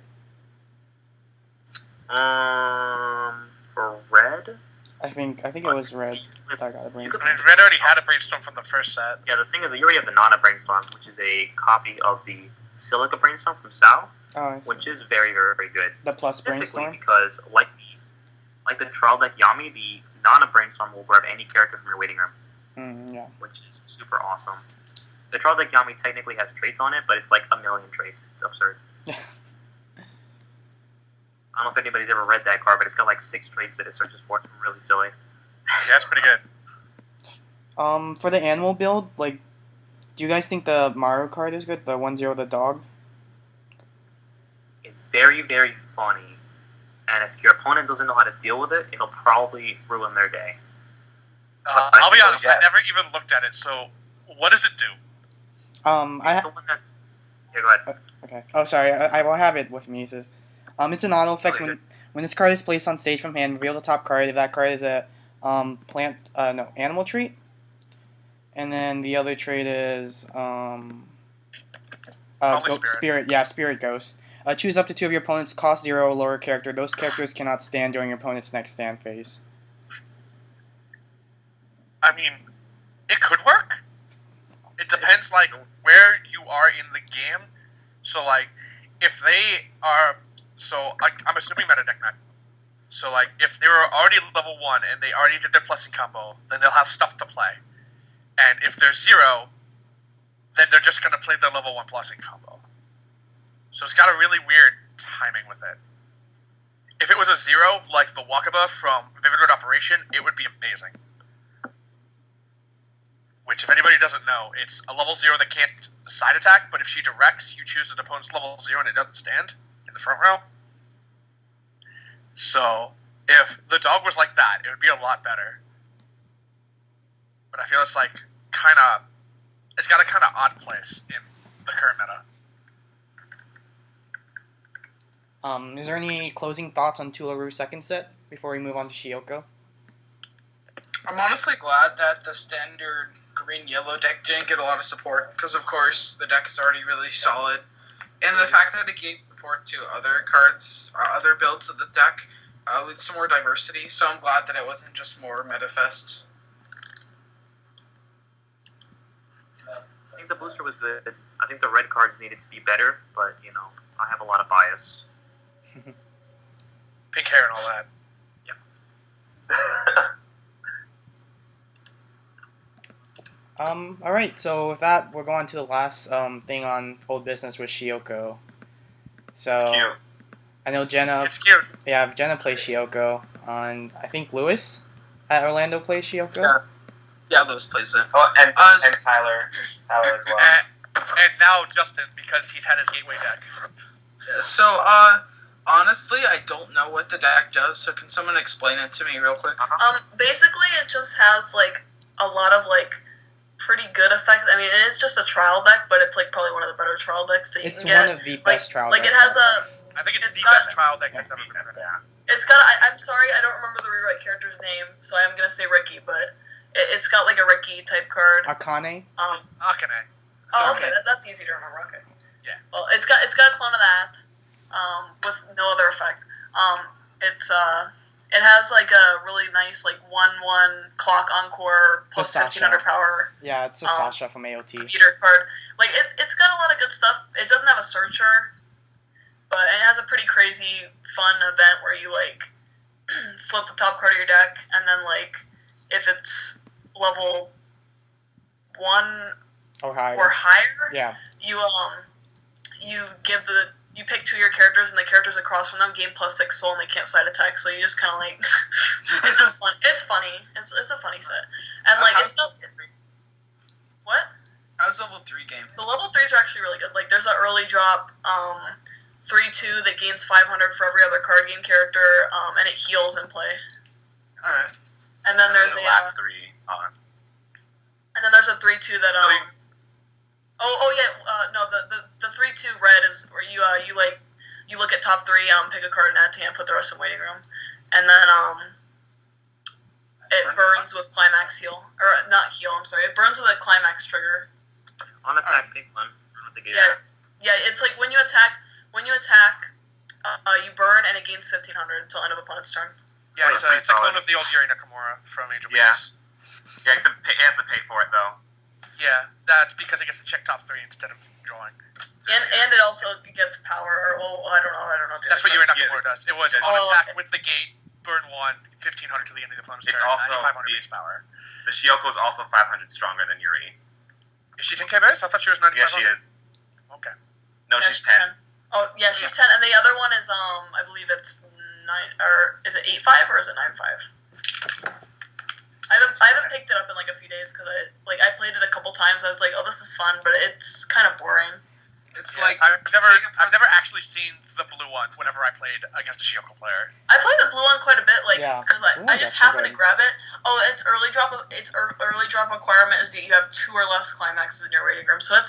For red? I think it was red that got a I mean, Brainstorm. Red already had a Brainstorm from the first set. Yeah, the thing is that you already have the Nana Brainstorm, which is a copy of the Silica Brainstorm from Sao, Oh, I see. which is very, very, very good. The plus Specifically Brainstorm? because, like the trial deck Yami, the Nana Brainstorm will grab any character from your waiting room, Yeah. which is super awesome. The trial deck Yami technically has traits on it, but it's like a million traits. It's absurd. I don't know if anybody's ever read that card, but it's got like 6 traits that it searches for. It's really silly. Yeah, that's pretty good. For the animal build, like, do you guys think the Maru card is good? The 1-0, the dog? It's very, very funny, and if your opponent doesn't know how to deal with it, it'll probably ruin their day. I'll be honest, I never even looked at it, so what does it do? It's the one that's... Yeah, go ahead. Okay. Oh, sorry. I will have it with me. It says, it's an auto effect Okay, when this card is placed on stage from hand. Reveal the top card. If that card is a animal trait, and then the other trait is Spirit. Spirit Ghost. Choose up to 2 of your opponent's cost 0 lower character. Those characters cannot stand during your opponent's next stand phase. I mean, it could work. It depends, like, where you are in the game. So, like, if they are... So, I'm assuming meta deck match. So, like, if they were already level 1 and they already did their blessing combo, then they'll have stuff to play. And if they're 0, then they're just going to play their level 1 blessing combo. So it's got a really weird timing with it. If it was a 0, like the Wakaba from Vivid Red Operation, it would be amazing. Which, if anybody doesn't know, it's a level 0 that can't side attack, but if she directs, you choose an opponent's level 0 and it doesn't stand in the front row. So, if the dog was like that, it would be a lot better. But I feel it's like it's got a kind of odd place in the current meta. Is there any closing thoughts on Tularu's second set before we move on to Shiyoko? I'm honestly glad that the standard green-yellow deck didn't get a lot of support, because of course the deck is already really solid. And the fact that it gave support to other cards, or other builds of the deck, leads to more diversity, so I'm glad that it wasn't just more MetaFest. I think the booster was good. I think the red cards needed to be better, but, you know, I have a lot of bias. Pink hair and all that. Alright, so with that, we're going to the last thing on Old Business with Shiyoko. So, It's cute. I know Jenna... It's cute. Yeah, Jenna plays Shiyoko, and I think Lewis at Orlando plays Shiyoko. Yeah, Lewis plays it. Oh, and Tyler as well. And now Justin, because he's had his gateway deck. So, honestly, I don't know what the deck does, so can someone explain it to me real quick? Basically, it just has, like, a lot of, like, pretty good effects. I mean, it is just a trial deck, but it's, like, probably one of the better trial decks that you It's can get. one of the best trial Like, decks. it has a... I think it's the got- best trial deck that's ever been written. It's got I'm sorry, I don't remember the rewrite character's name, so I'm going to say Ricky, but it's got, like, a Ricky-type card. Akane? Akane. Oh, okay, that's easy to remember, okay. Yeah. Well, it's got a clone of that, with no other effect. It has like a really nice like 1/1 clock encore plus The 1500 power Yeah, it's a Sasha from AOT. computer card. Like it's got a lot of good stuff. It doesn't have a searcher, but it has a pretty crazy fun event where you like flip the top card of your deck, and then like if it's level 1 Or higher. or higher, Yeah. you pick 2 of your characters, and the characters across from them gain +6 soul, and they can't side attack. So you just kind of like, it's just fun. It's funny. It's a funny set, and like it's not. What? How's level 3 game? The level 3s are actually really good. Like there's an early drop 3/2 that gains 500 for every other card game character, and it heals in play. All right. And then there's the a last three on. and then there's a 3/2 that No, the 3/2 red is where you look at top 3, pick a card and add to hand, put the rest in waiting room, and then it burns with climax heal, or not heal. I'm sorry, it burns with a climax trigger. On attack, pick one. Run with the game. Yeah. It's like when you attack, you burn and it gains 1500 until end of opponent's turn. Yeah, it's a clone of the old Yuri Nakamura from Angel Yeah. Beats. Yeah, except it has to pay for it though. Yeah, that's because it gets to check top 3 instead of drawing. And it also gets power. I don't know. That's what Yuri Nakamura does. It was Yeah. on attack Okay. with the gate, burn 1, 1500 to the end of the opponent's It's turn, also 9500 the- base power. The Shiyoko is also 500 stronger than Yuri. Is she 10k base? I thought she was 9500. Yeah, she is. Okay. No, Yeah, she's 10. Oh yeah, she's 10, and the other one is I believe it's 9, or is it 8/5 or is it 9/5? I haven't picked it up in like a few days because I played it a couple times. I was like, oh, this is fun, but it's kind of boring. It's Yeah, like I've never actually seen the blue one whenever I played against a Shiyoko player. I played the blue one quite a bit, Yeah. because Ooh, I just that's happened good. to grab it. Oh, its early drop requirement is that you have 2 or less climaxes in your waiting room. So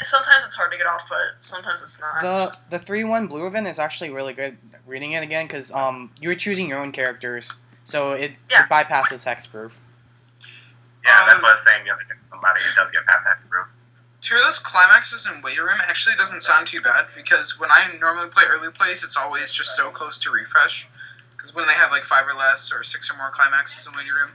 sometimes it's hard to get off, but sometimes it's not. The 3/1 blue event is actually really good. Reading it again because you're choosing your own characters, so it bypasses hexproof. Yeah, that's what I was saying. You have to get somebody who does get past that through. Tearless climaxes in waiting room actually doesn't sound too bad because when I normally play early plays, it's always just so close to refresh. Because when they have like 5 or less or 6 or more climaxes in waiting room,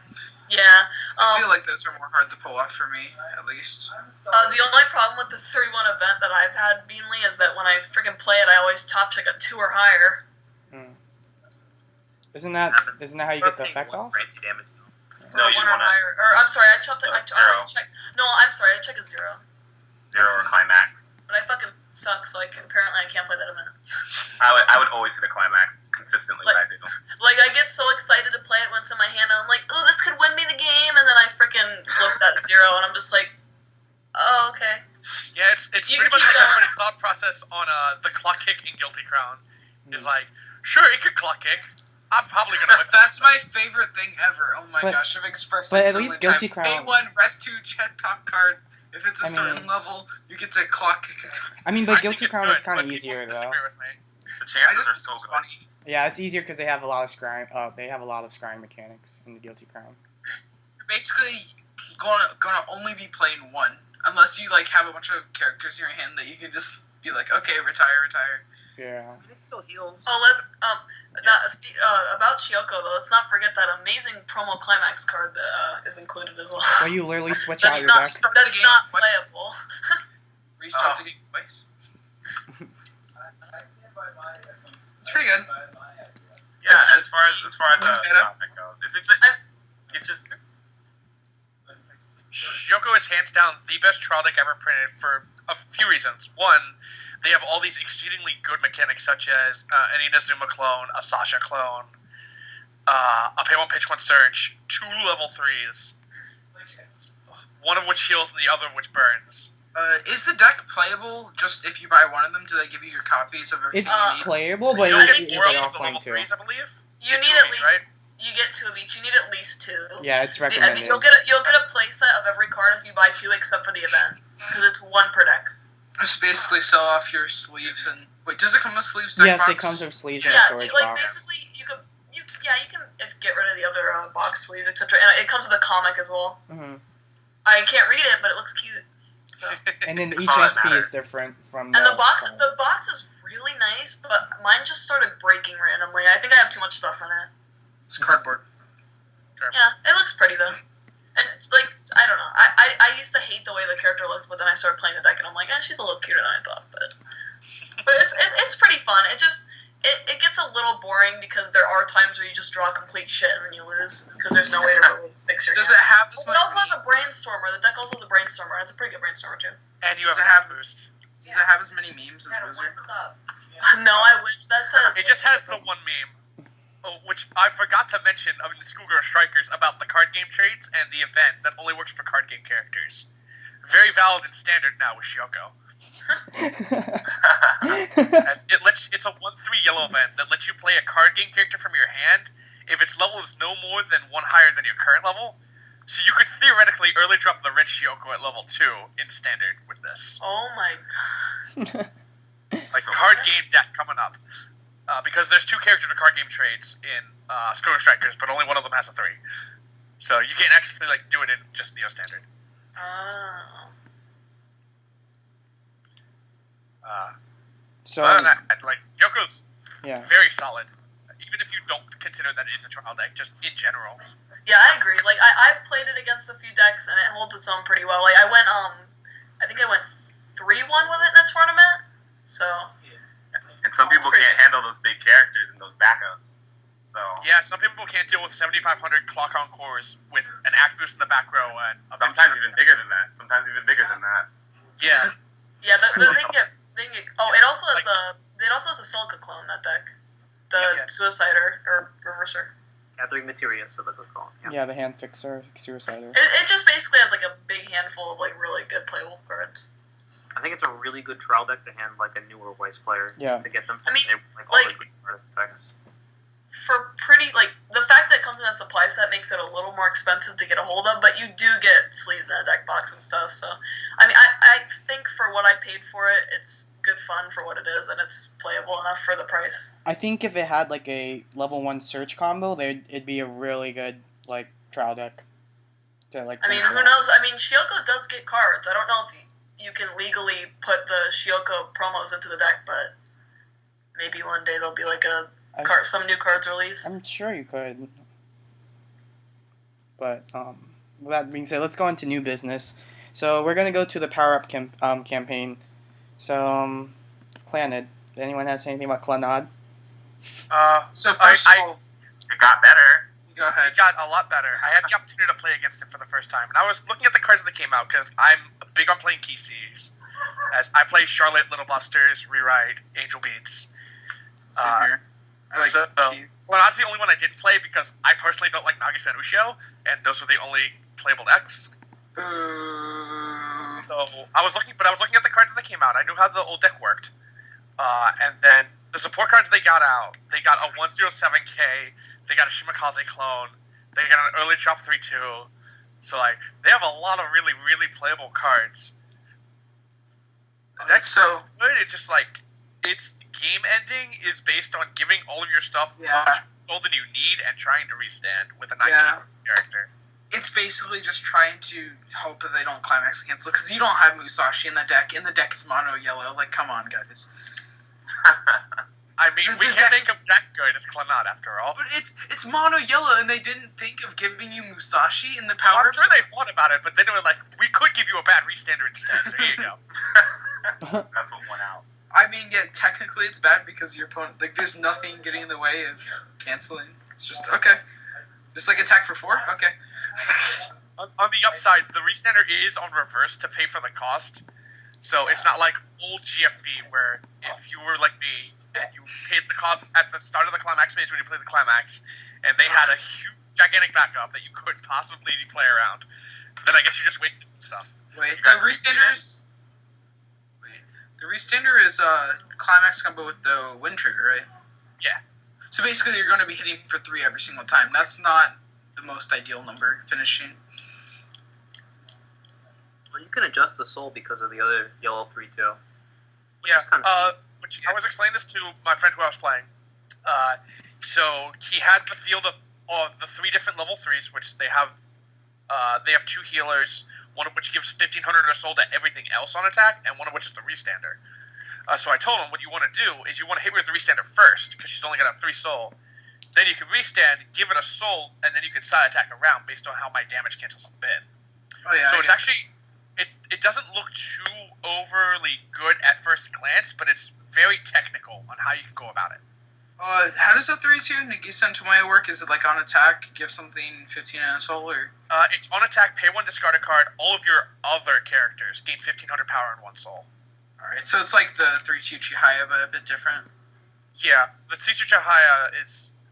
Yeah. I feel like those are more hard to pull off for me, at least. The only problem with the 3/1 event that I've had, Beanley, is that when I freaking play it, I always top check a 2 or higher. Isn't that how you get the effect off? Damage. No, you 1 or want higher. Or I'm sorry, I always check. No, I'm sorry, I check a 0. 0 or climax. But I fucking suck, so apparently I can't play that event. I would always hit a climax consistently when I do. Like, I get so excited to play it when it's in my hand, and I'm like, oh, this could win me the game, and then I freaking flip that 0, and I'm just like, oh, okay. Yeah, it's You pretty much keep like going. everybody's thought process on the clock kick in Guilty Crown. Is like, sure, it could clock kick. I'm probably gonna whip That's my favorite thing ever. Oh my But- gosh, I've expressed but it at so least many Guilty times. Crown- A1, Rest 2, check top card. If it's a I certain mean- level, you get to clock kick a card. I mean, I but think Guilty it's Crown good, is kind but of people easier though. disagree with me. The I chances just are think so it's good. funny. Yeah, it's easier because they have a lot of scrying. They have a lot of scrying mechanics in the Guilty Crown. You're basically gonna only be playing one, unless you like have a bunch of characters in your hand that you can just be like, okay, retire. Yeah. I mean, it still heals. About Shiyoko, though, let's not forget that amazing promo climax card that is included as well. Where you literally switch out That's your not deck. that's not playable. Restart Oh. the game twice. It's pretty good. Yeah, It's as far as the topic goes, it's just Shiyoko is hands down the best trial deck ever printed for a few reasons. One, they have all these exceedingly good mechanics such as an Inazuma clone, a Sasha clone, a pay 1 pitch 1 search, 2 level 3s, one of which heals and the other of which burns. Is the deck playable just if you buy one of them? Do they give you your copies of everything It's you need? playable, but You you don't get get more of the offline level too. 3s, I believe. You Get need 2 at of each, least you get 2 of each. You need at least 2. Yeah, it's I mean, recommended. you'll get a playset of every card if you buy 2, except for the event, because it's 1 per deck. Just basically sell off your sleeves and wait. Does it come with sleeves? Deck Yes, box? it comes with sleeves and a Yeah, storage like box. basically you can get rid of the other box sleeves, etc. And it comes with a comic as well. Hmm. I can't read it, but it looks cute. So. And then That's each all that SP is matters. different from And the box is really nice, but mine just started breaking randomly. I think I have too much stuff in it. It's cardboard. Yeah, it looks pretty though. And like, I don't know. I used to hate the way the character looked, but then I started playing the deck and I'm like, she's a little cuter than I thought. But it's pretty fun. It gets a little boring because there are times where you just draw complete shit and then you lose because there's no way to really fix your Does hand. it have as It much? also has a brainstormer. The deck also has a brainstormer. It's a pretty good brainstormer too. And you Does have it a have- boost. Does it have as many memes as Wizard? No, I wish that does. It just has the one meme, which I forgot to mention of the Schoolgirl Strikers about the card game traits and the event that only works for card game characters. Very valid and standard now with Shiyoko. As it's a 1/3 yellow event that lets you play a card game character from your hand if its level is no more than one higher than your current level. So you could theoretically early drop the red Shiyoko at level 2 in standard with this. Oh my god. Like card game deck coming up. Because there's 2 characters with card game trades in Schoolgirl Strikers, but only one of them has a 3. So you can't actually like do it in just Neo Standard. Oh. So Other than that, like Yoko's yeah. very solid. Even if you don't consider that it's a trial deck, just in general. Yeah, I agree. Like I've played it against a few decks and it holds its own pretty well. Like I think I went 3-1 with it in a tournament. So And some people can't handle those big characters and those backups. So Yeah, some people can't deal with 7,500 clock on cores with an act boost in the back row and sometimes even bigger than that. Yeah. yeah, they can get. Oh, it also has a Silica clone, that deck, the Yeah. Suicider or Reverser. Gathering materia, so the call. Yeah, the hand fixer, suicider. It just basically has like a big handful of like really good playable cards. I think it's a really good trial deck to hand like a newer Weiss player. Yeah. To get them I mean, like all like- the good artifacts. For pretty, like, the fact that it comes in a supply set makes it a little more expensive to get a hold of, but you do get sleeves in a deck box and stuff, so, I mean, I think for what I paid for it, it's good fun for what it is, and it's playable enough for the price. I think if it had like a level 1 search combo, it'd be a really good like trial deck. To, like, I mean, who knows? I mean, Shiyoko does get cards. I don't know if you can legally put the Shiyoko promos into the deck, but maybe one day there'll be like some new cards released. I'm sure you could. But with that being said, let's go into new business. So we're gonna go to the power up campaign. So Clannad. Anyone has anything about Clannad? So first of all, it got better. go ahead. It got a lot better. I had the opportunity to play against it for the first time, and I was looking at the cards that came out because I'm big on playing key Cs. As I play Charlotte, Little Busters, Rewrite, Angel Beats. Same here. I like So, Keith. well, that's the only one I didn't play because I personally don't like Nagisa and Ushio, and those were the only playable decks. Boo. So I was looking at the cards that came out. I knew how the old deck worked, and then the support cards they got out. They got a 107K. They got a Shimakaze clone. They got an early drop 3/2. So like they have a lot of really really playable cards. That's So good. It's just like its game ending is based on giving all of your stuff Yeah. much more than you need and trying to restand with a 19 Yeah. character. it's basically just trying to hope that they don't climax cancel because you don't have Musashi in the deck. In the deck is mono yellow. Like, come on, guys. I mean, we The can't deck make them that good as Clannad after all. But it's mono yellow, and they didn't think of giving you Musashi in the Well, power. I'm sure they thought about it, but then they were like, we could give you a bad restander instead, so here you go. That's what went out. I mean, yeah, technically it's bad because your opponent, like, there's nothing getting in the way of canceling. It's just, okay. Just like attack for 4? Okay. On the upside, the restander is on reverse to pay for the cost. So it's not like old GFB where if you were like me and you paid the cost at the start of the climax phase when you played the climax, and they had a huge, gigantic backup that you couldn't possibly play around, then I guess you just wasted some stuff. Wait, You the got restander is... Wait, the restander is climax combo with the wind trigger, right? Yeah. So basically you're going to be hitting for 3 every single time. That's not the most ideal number finishing. Well, you can adjust the soul because of the other yellow 3/2. Yeah, is kind of which I was explaining this to my friend who I was playing. So he had the field of the 3 different level 3s, which they have 2 healers, one of which gives 1,500 a soul to everything else on attack, and one of which is the restander. So I told him what you want to do is you want to hit with the restander first, because she's only going to have 3 soul. Then you can restand, give it a soul, and then you can side attack around based on how my damage cancels a bit. Oh, yeah. So it's actually, it doesn't look too overly good at first glance, but it's very technical on how you can go about it. How does the 3/2 Nagisa and Tomoya work? Is it like on attack, give something 15 and a soul, or? It's on attack, pay 1, discard a card. All of your other characters gain 1,500 power and 1 soul. Alright, so it's like the 3/2 Chihaya, but a bit different. Yeah, the Tsuchu Chihaya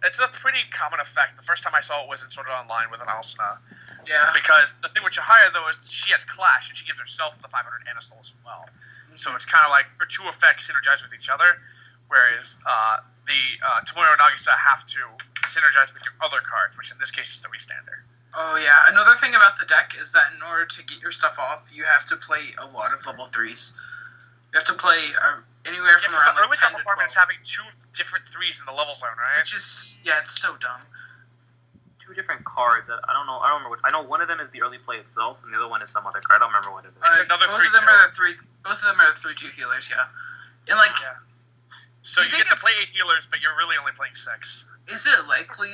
it's a pretty common effect. The first time I saw it was in Sword Art Online with an Alsana. Yeah. Because the thing with Chihaya, though, is she has Clash, and she gives herself the 500 and a soul as well. So it's kind of like her two effects synergize with each other, whereas the Tomoyo and Nagisa have to synergize with your other cards, which in this case is the Restander. Oh yeah, another thing about the deck is that in order to get your stuff off, you have to play a lot of level 3s. You have to play anywhere from around the like early 10 top to 12. apartment is having 2 different 3s in the level zone, right? Which is, yeah, it's so dumb. 2 different cards. I don't know. I don't remember. I know one of them is the early play itself, and the other one is some other card. I don't remember what it is. It's another both 3-2. of them are the three. Both of them are the 3/2 healers. Yeah, and like, Yeah. So you get to play 8 healers, but you're really only playing 6. is it likely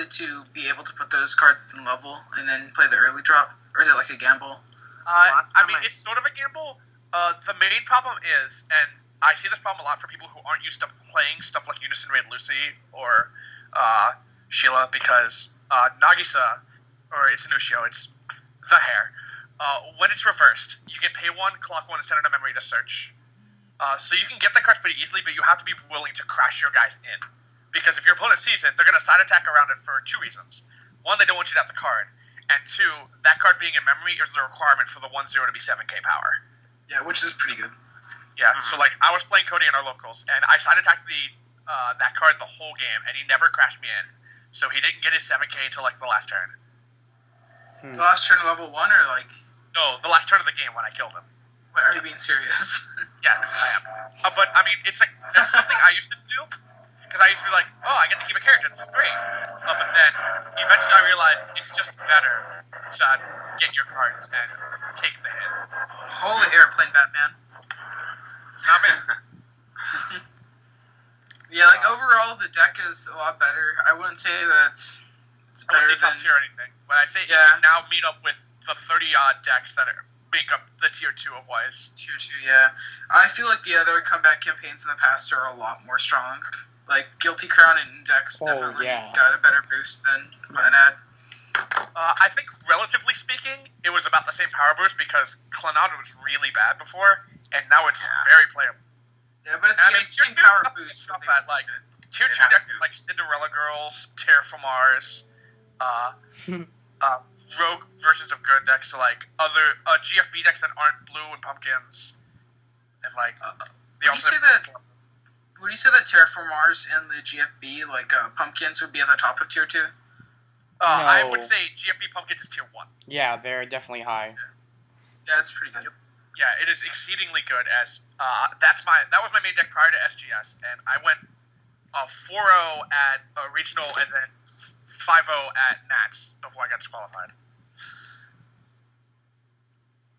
to be able to put those cards in level and then play the early drop, or is it like a gamble? I mean, it's sort of a gamble. The main problem is, and I see this problem a lot for people who aren't used to playing stuff like Unison Raid Lucy or Sheila, because Nagisa, or it's Inushio, it's the hair. When it's reversed, you get pay 1, clock 1, and send it to memory to search. So you can get the cards pretty easily, but you have to be willing to crash your guys in. Because if your opponent sees it, they're going to side attack around it for 2 reasons. 1, they don't want you to have the card. And 2, that card being in memory is the requirement for the 1-0 to be 7k power. Yeah, which is pretty good. Yeah, so like I was playing Cody in our locals, and I side attacked that card the whole game, and he never crashed me in. So he didn't get his 7k until like the last turn. The last turn level 1, or like? No, the last turn of the game when I killed him. Wait, are you being serious? Yes, I am. But I mean, it's something I used to do. Because I used to be like, oh, I get to keep a character, this is great. But then, eventually I realized it's just better to get your cards and take the hit. Holy airplane, Batman. It's not me. Yeah, like overall the deck is a lot better. I wouldn't say that it's I better wouldn't say top than... tier or anything, but I'd say you Yeah. can now meet up with the 30-odd decks that make up the tier 2 of Weiss. Tier 2, yeah. I feel like the other comeback campaigns in the past are a lot more strong. Like, Guilty Crown and Index definitely got a better boost than Clannad. I think, relatively speaking, it was about the same power boost because Clannad was really bad before, and now it's very playable. Yeah, but it's the same power boost. Stuff at, like, tier 2 decks like Cinderella Girls, Terraform Mars, rogue versions of good decks, so like other GFB decks that aren't blue and pumpkins, and like would you say that Terraform Mars and the GFB like pumpkins would be at the top of tier 2? No. I would say GFB pumpkins is tier 1. Yeah, they're definitely high. Yeah, it's pretty good. Yeah, it is exceedingly good. As that was my main deck prior to SGS, and I went 4-0 at regional and then 5-0 at Nats before I got disqualified.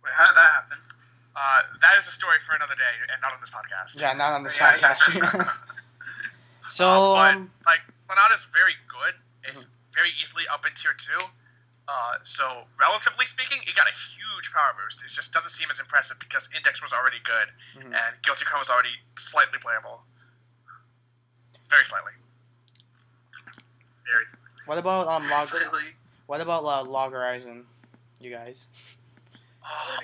Wait, how did that happen? That is a story for another day, and not on this podcast. Yeah, not on this podcast. So, like, Clannad is very good. It's very easily up in tier 2. So, relatively speaking, it got a huge power boost. It just doesn't seem as impressive because Index was already good, and Guilty Crown was already slightly playable. Very slightly. Very slightly. what about Slightly. What about Log Horizon, you guys?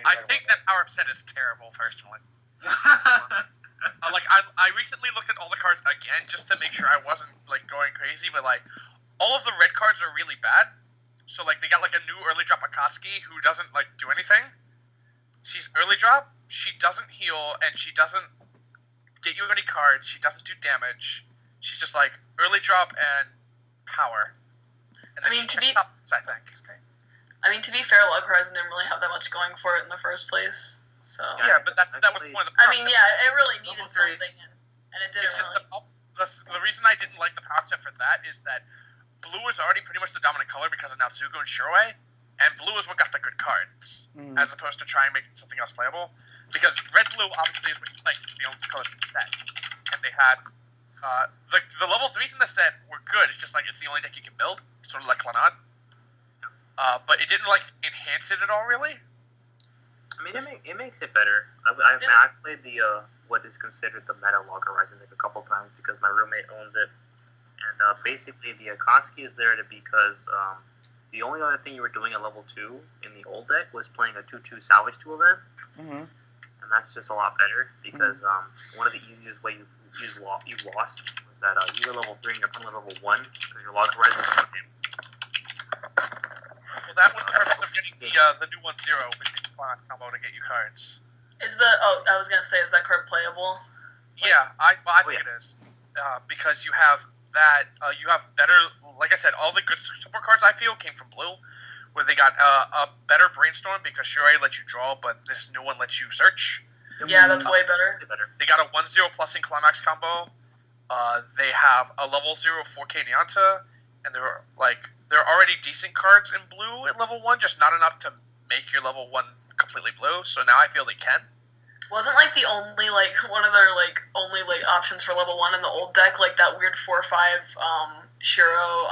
I think that power set is terrible, personally. I recently looked at all the cards again just to make sure I wasn't like going crazy, but like all of the red cards are really bad. So like they got like a new early drop Akatsuki who doesn't like do anything. She's early drop, she doesn't heal, and she doesn't get you any cards. She doesn't do damage. She's just like early drop and power. And I mean, to be fair, Log Horizon didn't really have that much going for it in the first place. So yeah, but that was one of the. I mean, yeah, it really needed something, and it didn't it's just really. the reason I didn't like the power set for that is that blue is already pretty much the dominant color because of Natsugo and Shiroi, and blue is what got the good cards, as opposed to trying to make something else playable. Because red-blue obviously is what you play because the only colors in the set, and they had the level 3s in the set were good. It's just like it's the only deck you can build, sort of like Clannad. But it didn't like enhance it at all, really. I mean, it makes it better. I played the what is considered the meta Log Horizon deck a couple times because my roommate owns it, and basically the Akatsuki is there because the only other thing you were doing at level 2 in the old deck was playing a 2/2 salvage tool event, and that's just a lot better because one of the easiest way you lost was that you were level 3 and your opponent level 1 because your Log Horizon was Well, that was the purpose of getting the new 1-0, which Clannad combo to get you cards. I was gonna say, is that card playable? Yeah, I think it is. Because you have that, you have better, like I said, all the good support cards I feel came from blue, where they got a better brainstorm because Shirei lets you draw, but this new one lets you search. Yeah, that's way better. They got a 1-0 plus in Climax combo. They have a level 0 4K Nyanta, and they're already decent cards in blue at level 1, just not enough to make your level 1 completely blue, so now I feel they can. Wasn't the only one of their only options for level 1 in the old deck that weird 4/5 Shiro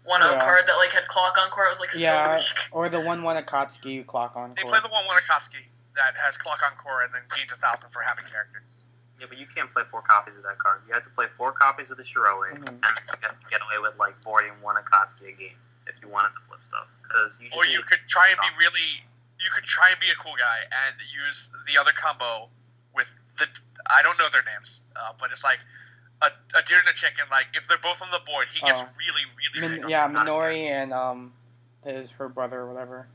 1/0 card that had Clock Encore? It was so weak. Or the 1/1 Akatsuki Clock Encore. They play the 1/1 Akatsuki that has Clock Encore and then gains 1,000 for having characters. Yeah, but you can't play 4 copies of that card. You have to play 4 copies of the Shiroi, and you have to get away with boarding 1 Akatsuki a game if you wanted to flip stuff. Or you could try and be a cool guy and use the other combo with I don't know their names, but it's a deer and a chicken. If they're both on the board, he gets really big. Minori and her brother or whatever.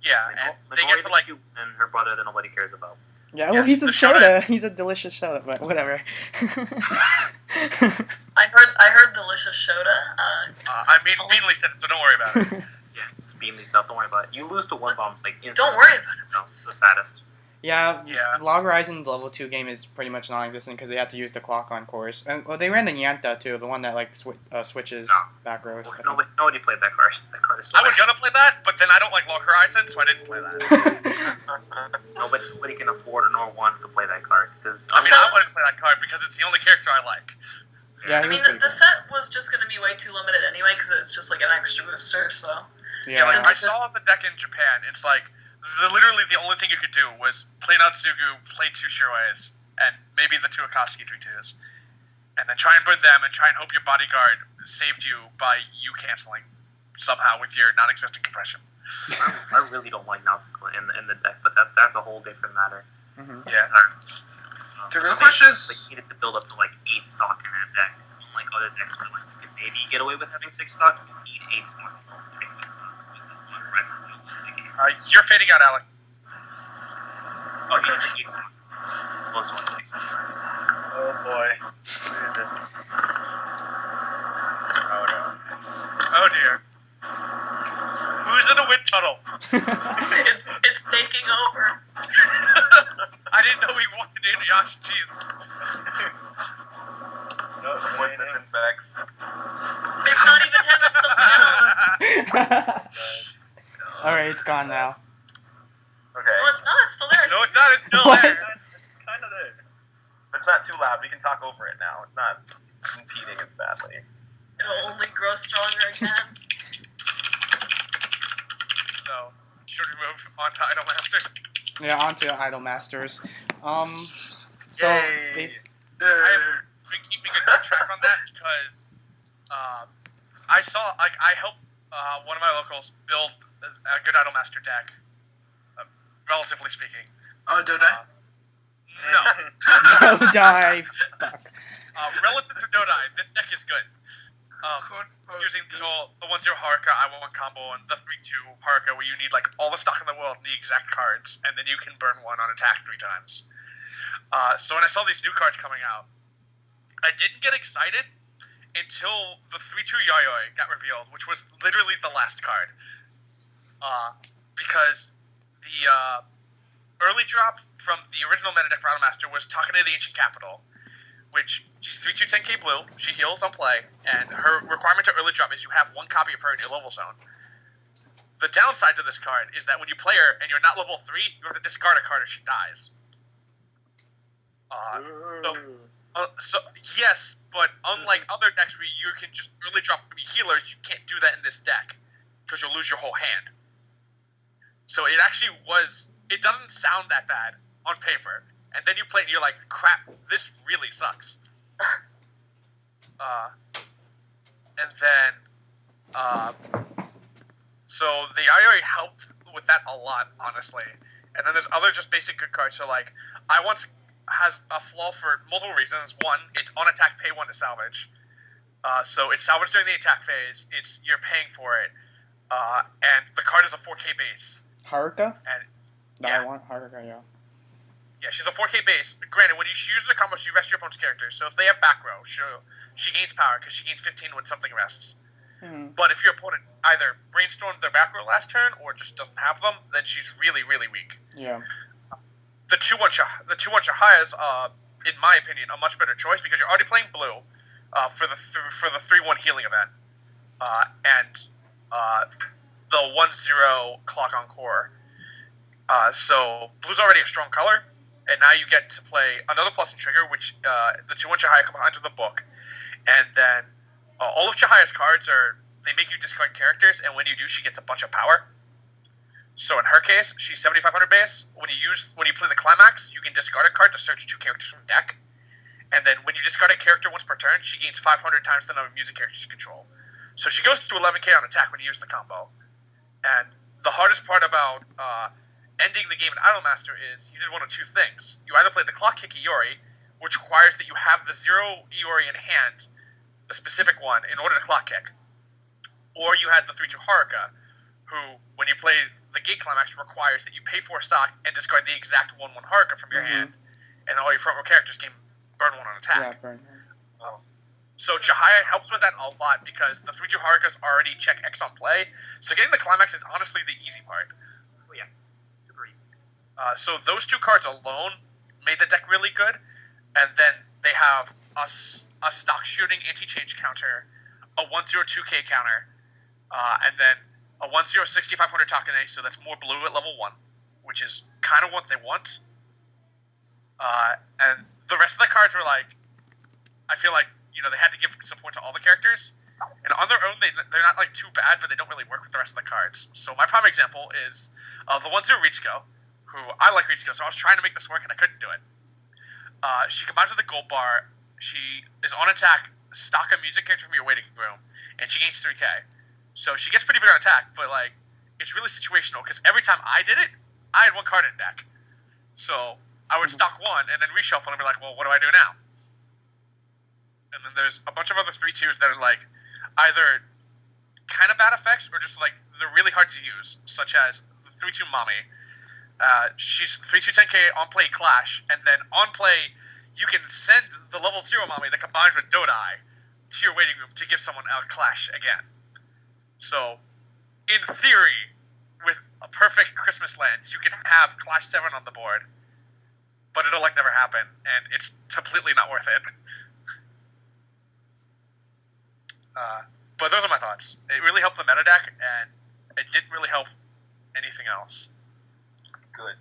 Yeah, and they get to you and her brother that nobody cares about. Yeah, well, he's a soda. He's a delicious soda, but whatever. I heard delicious soda. Beanley said it, so don't worry about it. Yeah, it's Beanley stuff. Don't worry about it. You lose to one bombs instantly. Don't worry about it. No, it's the saddest. Yeah. Log Horizon level 2 game is pretty much non-existent because they had to use the Clock Encores. And they ran the Nyanta too, the one that switches back rows. Nobody played that card. That card is so I was gonna play that, but then I don't like Log Horizon, so I didn't play that. Nobody can afford nor wants to play that card because I want to play that card because it's the only character I like. Yeah, the set was just going to be way too limited anyway because it's just an extra booster, so... Yeah, I saw the deck in Japan. It's literally the only thing you could do was play Natsugu, play 2 Shiroes, and maybe the 2 Akatsuki 3/2s. And then try and burn them and try and hope your bodyguard saved you by you canceling somehow with your non-existent compression. I really don't like Natsugu in the deck, but that's a whole different matter. Mm-hmm. Yeah. The real question is... you needed to build up to 8 stock in that deck. Unlike other decks where you could maybe get away with having 6 stock, you need 8 stock. You're fading out, Alex. Oh, you need 8 stock. Close to 6 stock. Oh boy. Who is it? Oh no. Oh dear. Who's in the wind tunnel? it's taking over. I didn't know he walked into Inuyasha. Jeez. No, with disinfects. It's not even him, it's something else. Alright, it's gone now. Okay. No, it's not. It's still there. No, it's not. It's still What? there. Kind of there. But it's not too loud. We can talk over it now. It's not impeding as badly. It'll only grow stronger again. So, should we move on to Idolmaster? Yeah, on to Idol Masters. So, I've been keeping a good track on that because I saw, I helped one of my locals build a good Idolmaster deck, relatively speaking. Oh, Dodai? No. Dodai. Fuck. Relative to Dodai, this deck is good. Using the 1-0 Haruka, I1 combo, and the 3-2 Haruka, where you need all the stock in the world and the exact cards, and then you can burn 1 on attack 3 times. So when I saw these new cards coming out, I didn't get excited until the 3-2 Yayoi got revealed, which was literally the last card. Because the early drop from the original meta deck for Idolmaster was Talking to the Ancient Capital, which she's 3/2 10k blue, she heals on play, and her requirement to early drop is you have 1 copy of her in your level zone. The downside to this card is that when you play her and you're not level 3, you have to discard a card if she dies. So yes, but unlike other decks where you can just early drop healers, you can't do that in this deck because you'll lose your whole hand. So it actually it doesn't sound that bad on paper. And then you play it and you're like, crap, this really sucks. So the IOE helped with that a lot, honestly. And then there's other just basic good cards. So I once has a flaw for multiple reasons. One, it's on attack, pay 1 to salvage. So it's salvaged during the attack phase. You're paying for it. And the card is a 4K base. Haruka? And That I want Haruka, yeah. Yeah, she's a 4K base. Granted, when she uses a combo, she rests your opponent's character. So if they have back row, she gains power because she gains 15 when something rests. Mm-hmm. But if your opponent either brainstorms their back row last turn or just doesn't have them, then she's really, really weak. Yeah. The 2/1 Chihaya is, in my opinion, a much better choice because you're already playing blue for the 3/1 healing event, and the 1/0 clock on core. So blue's already a strong color, and now you get to play another plus and trigger, which the 2/1 Chihaya come under the book, and then all of Chihaya's cards they make you discard characters, and when you do, she gets a bunch of power. So in her case, she's 7,500 base. When you play the climax, you can discard a card to search 2 characters from the deck, and then when you discard a character once per turn, she gains 500 times the number of music characters you control. So she goes to 11k on attack when you use the combo. And the hardest part about ending the game in Idolmaster is you did one of two things. You either play the clock kick Iori, which requires that you have the 0 Iori in hand, the specific one, in order to clock kick, or you had the 3/2 Haruka, who, when you play the gate climax, requires that you pay 4 stock and discard the exact 1/1 Haruka from your hand, and all your front row characters can burn 1 on attack. Yeah, burn. So Chihaya helps with that a lot because the 3/2 Harukas already check X on play, so getting the climax is honestly the easy part. Oh yeah, super easy. So those 2 cards alone made the deck really good, and then they have a stock shooting anti-change counter, a 1/0 2K counter, and then a 1/0 6,500 Takane, so that's more blue at level 1, which is kind of what they want. And the rest of the cards were like, I feel like, they had to give support to all the characters. And on their own, they're not like too bad, but they don't really work with the rest of the cards. So my prime example is the 1/0 Ritsuko, who I like Ritsuko, so I was trying to make this work and I couldn't do it. She combines with a gold bar. She is on attack, stock a music character from your waiting room, and she gains 3k. So she gets pretty big on attack, but it's really situational because every time I did it, I had 1 card in deck. So I would stock 1 and then reshuffle and be like, well, what do I do now? And then there's a bunch of other 3/2s that are either kind of bad effects or just they're really hard to use, such as 3/2 Mami. She's 3/2 10k on play Clash, and then on play you can send the level 0 Mami that combines with Dodai to your waiting room to give someone a Clash again. So, in theory, with a perfect Christmas land, you can have Clash 7 on the board, but it'll never happen, and it's completely not worth it. But those are my thoughts. It really helped the meta deck, and it didn't really help anything else. Good.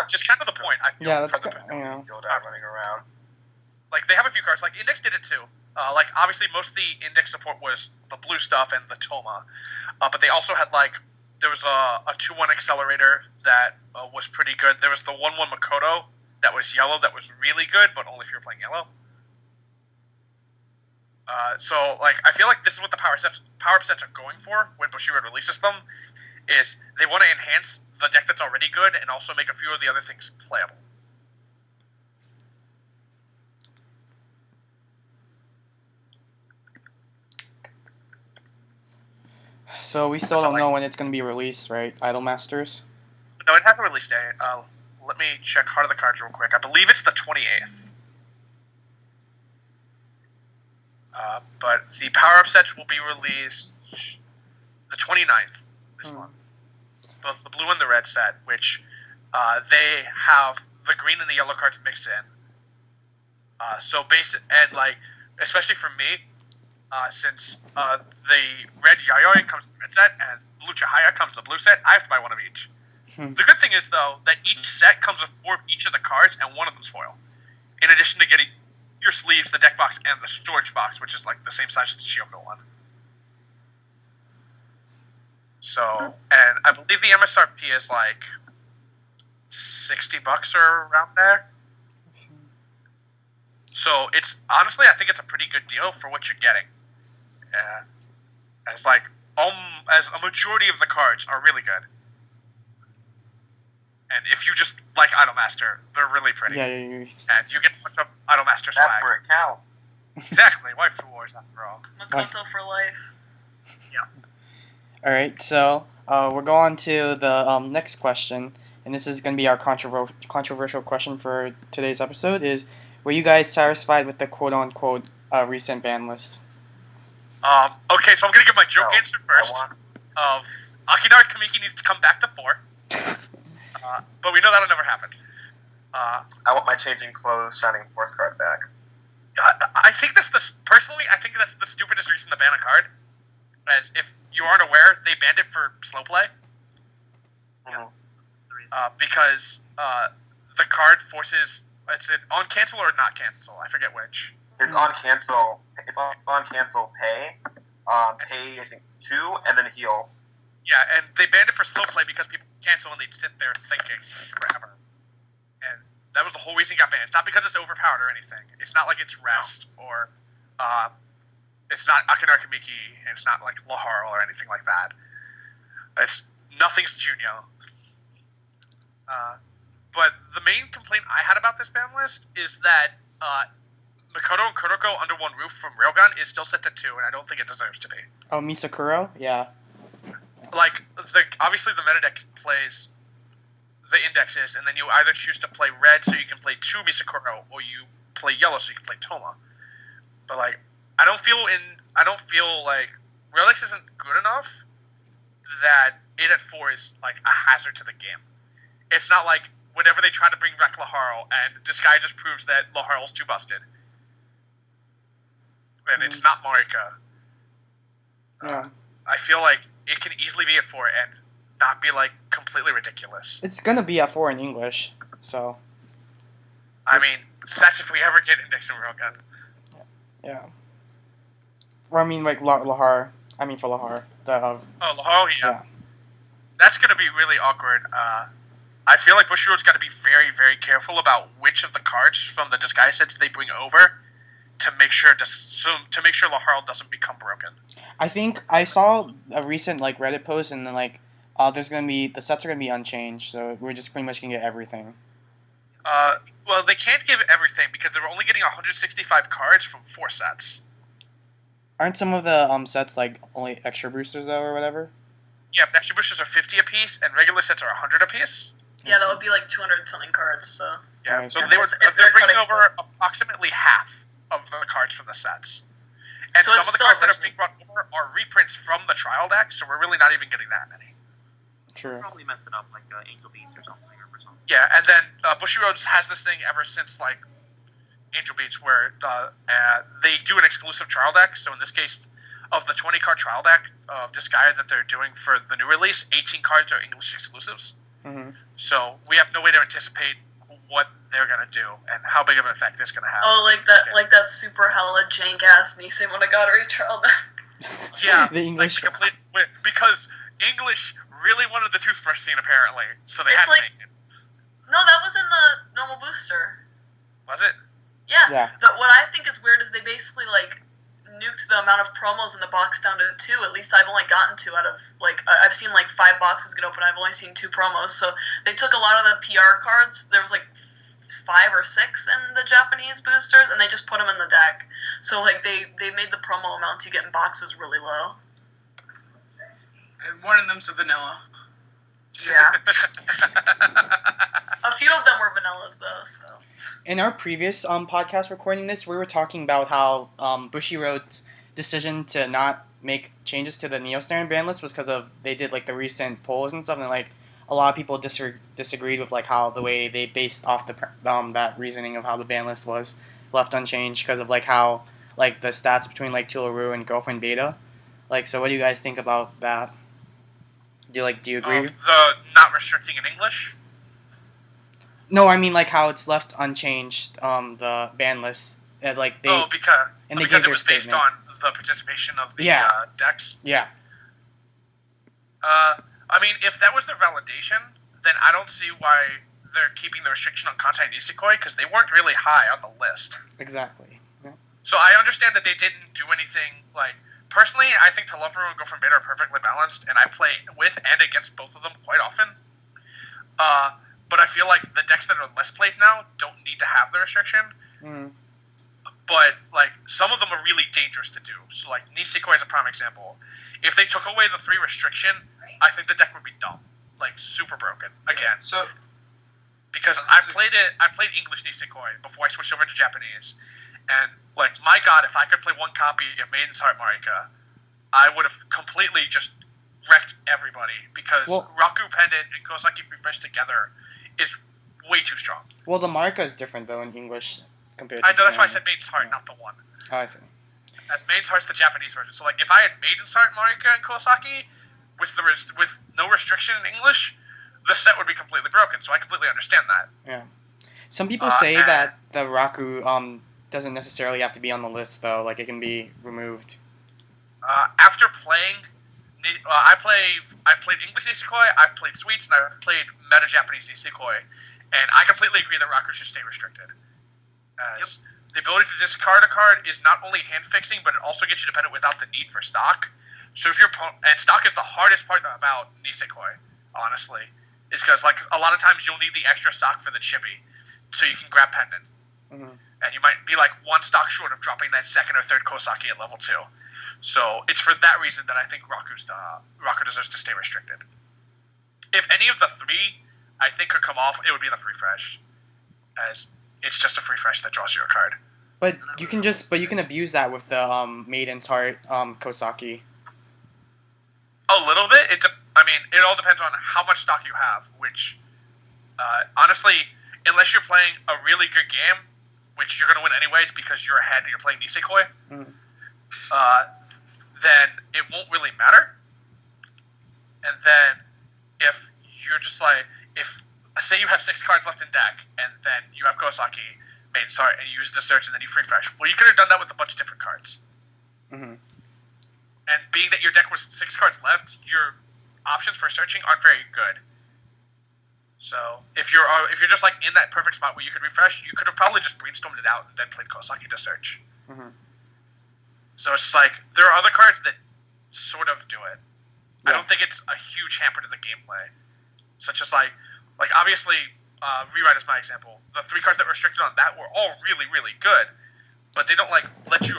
Just kind of the point, I feel. Yeah, that's for the Yoda running around. They have a few cards. Index did it too. Obviously, most of the Index support was the blue stuff and the Toma. But they also had, there was a 2/1 Accelerator that was pretty good. There was the 1/1 Makoto that was yellow that was really good, but only if you were playing yellow. So I feel like this is what the power up sets are going for when Bushiroad releases them, is they want to enhance the deck that's already good and also make a few of the other things playable. So we still don't know when it's going to be released, right? Idolmasters? No, it has a release date. Let me check Heart of the Cards real quick. I believe it's the 28th. But the power-up sets will be released the 29th this month. Both the blue and the red set, which they have the green and the yellow cards mixed in. Especially for me, since the red Yayoi comes in the red set and blue Chihaya comes in the blue set, I have to buy one of each. The good thing is, though, that each set comes with 4 of each of the cards, and one of them's foil. In addition to getting your sleeves, the deck box, and the storage box, which is the same size as the Shiyoko one. So, and I believe the MSRP is $60 or around there. So it's honestly, I think it's a pretty good deal for what you're getting. As a majority of the cards are really good. And if you just like Idolmaster, they're really pretty. Yeah. And you get a bunch of Idolmaster swag. That's where it counts. Exactly, Waifu Wars after all. Makoto for life. Yeah. All right, so we'll go on to the next question. and this is going to be our controversial question for today's episode, is were you guys satisfied with the quote-unquote recent ban list? Okay, so I'm going to give my joke No, answer first. Akinari Kamiki needs to come back to 4. But we know that'll never happen. I want my changing clothes shining force card back. I think that's the stupidest reason to ban a card. As if you aren't aware, they banned it for slow play. Mhm. Because the card forces it's an on cancel or not cancel. I forget which. It's on cancel. It's on cancel. Pay. Pay. I think 2 and then heal. Yeah, and they banned it for slow play because people cancel and they'd sit there thinking forever. And that was the whole reason it got banned. It's not because it's overpowered or anything. It's not like it's rest or it's not Akinari Kamiki and it's not like Laharl or anything like that. It's nothing's Junyo. But the main complaint I had about this ban list is that Makoto and Kuroko under one roof from Railgun is still set to 2, and I don't think it deserves to be. Oh, Misakuro? Yeah. Like, obviously the meta deck plays the indexes, and then you either choose to play red so you can play 2 Misakuro, or you play yellow so you can play Toma. But, like, I don't feel like Relics isn't good enough that 8 at 4 is, like, a hazard to the game. It's not like whenever they try to bring back Laharl, and this guy just proves that Laharl's too busted. And it's not Marika. Yeah. I feel like it can easily be at 4 and not be, like, completely ridiculous. It's going to be at 4 in English, so. I mean, that's if we ever get Index and Railgun. Yeah. Or I mean, like, Lahar. I mean, for Lahar. Laharl, yeah. Yeah. That's going to be really awkward. I feel like Bushiroad's got to be very, very careful about which of the cards from the disguise sets they bring over to make sure Laharl doesn't become broken. I think I saw a recent, like, Reddit post, and then, like, there's going to be, the sets are going to be unchanged, so we're just pretty much going to get everything. Well, they can't give everything because they're only getting 165 cards from 4 sets. Aren't some of the sets, like, only extra boosters, though, or whatever? Yeah, but extra boosters are 50 apiece, and regular sets are 100 apiece. Yeah, that would be like 200 something cards. So Yeah, Right. so If they're they're bringing cutting over approximately half of the cards from the sets. And So some it's of the still cards that are original. being brought over are reprints from the trial deck, so we're really not even getting that many. True. Probably mess it up like Angel Beats or something. Yeah, and then Bushiroad has this thing ever since, like, Angel Beats, where they do an exclusive trial deck. So in this case, of the 20-card trial deck of Disgaea that they're doing for the new release, 18 cards are English exclusives. Mm-hmm. So we have no way to anticipate what they're going to do and how big of an effect it's going to have. oh, like that super hella jank ass Nisei Monogatari trial deck. Yeah, The English. like because English really wanted the toothbrush scene apparently, so they It's had like- to make it. No, that was in the normal booster. Was it? Yeah. Yeah. What I think is weird is they basically like nuked the amount of promos in the box down to 2. At least I've only gotten 2 out of like I've seen like 5 boxes get open. I've only seen 2 promos. So they took a lot of the PR cards. There was like 5 or 6 in the Japanese boosters, and they just put them in the deck. So like they made the promo amounts you get in boxes really low. And one of them's a vanilla. Yeah. A few of them were vanillas though. So. In our previous podcast recording this, we were talking about how Bushiroad's decision to not make changes to the Neo Standard ban list was because of they did like the recent polls and stuff, and like a lot of people disagreed with like how the way they based off the that reasoning of how the ban list was left unchanged because of like how like the stats between like Tularu and Girlfriend Beta. Like, so what do you guys think about that? Do you agree? Of the not restricting in English? No, I mean like how it's left unchanged. The ban list, like they because and they because gave it was their based statement. on the participation of the Yeah. decks. Yeah. I mean, if that was their validation, then I don't see why they're keeping the restriction on Kantai Nisekoi because they weren't really high on the list. Exactly. Yeah. So I understand that they didn't do anything like. Personally, I think Televeru and Girlfriend Beta are perfectly balanced, and I play with and against both of them quite often. But I feel like the decks that are less played now don't need to have the restriction. Mm. But, like, some of them are really dangerous to do. So, like, Nisekoi is a prime example. If they took away the 3 restriction, I think the deck would be dumb. like super broken again. So Because I played English Nisekoi before I switched over to Japanese, and like my god, if I could play one copy of Maiden's Heart Marika, I would have completely just wrecked everybody because Raku Pendant and Kosaki Refresh together is way too strong. Well, the Marika is different though in English compared to I know, that's why I Japan. said Maiden's Heart, not the one. Oh, I see. As Maiden's Heart's the Japanese version. So like if I had Maiden's Heart Marika and Kosaki with no restriction in English, the set would be completely broken. So I completely understand that. Yeah. Some people say that the Raku doesn't necessarily have to be on the list though. Like it can be removed. After playing, I played English Nisekoi, I've played Sweets, and I've played Meta Japanese Nisekoi, and I completely agree that Raku should stay restricted. As the ability to discard a card is not only hand fixing, but it also gets you dependent without the need for stock. So if and stock is the hardest part about Nisekoi, honestly, is because like a lot of times you'll need the extra stock for the chibi, so you can grab Pendant, and you might be like one stock short of dropping that second or third Kosaki at level 2. So it's for that reason that I think Raku deserves to stay restricted. If any of the three I think could come off, it would be the free fresh, as it's just a free fresh that draws you a card. But you can abuse that with the Maiden's Heart Kosaki. A little bit. It all depends on how much stock you have. Which, honestly, unless you're playing a really good game, which you're going to win anyways because you're ahead and you're playing Nisekoi, then it won't really matter. And then if you're just like, say you have 6 cards left in deck, and then you have Kosaki, Maiden's Heart, and you use the search, and then you free fresh. Well, you could have done that with a bunch of different cards. And being that your deck was 6 cards left, your options for searching aren't very good. So if you're just like in that perfect spot where you could refresh, you could have probably just brainstormed it out and then played Kosaki to search. So it's just like there are other cards that sort of do it. I don't think it's a huge hamper to the gameplay, such as like obviously Rewrite is my example. The 3 cards that were restricted on that were all really really good, but they don't let you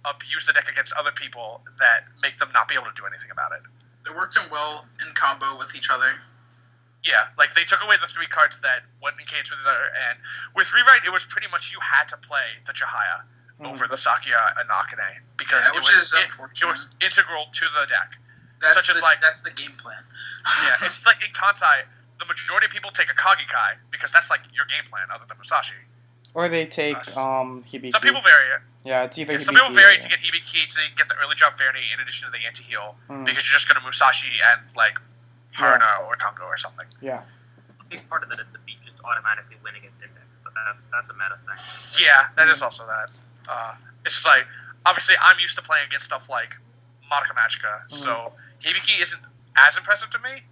abuse the deck against other people that make them not be able to do anything about it. They worked in well in combo with each other. Yeah, like they took away the 3 cards that went in cage with each other, and with Rewrite, it was pretty much you had to play the Chihaya over the Sakuya and Nakane because it was integral to the deck. That's the game plan. Yeah, it's like in Kantai, the majority of people take a Kagikai because that's like your game plan other than Musashi. Or they take Hibiki. Some people vary it. Yeah, it's either Hibiki. Some people vary to get Hibiki so you can get the early drop variety in addition to the anti-heal because you're just going to Musashi and like Haruna or Kongo or something. Yeah. A big part of that is the beat just automatically win against Index, but that's a meta thing. Yeah, that is also that. It's just like, obviously I'm used to playing against stuff like Monica Magica, so Hibiki isn't as impressive to me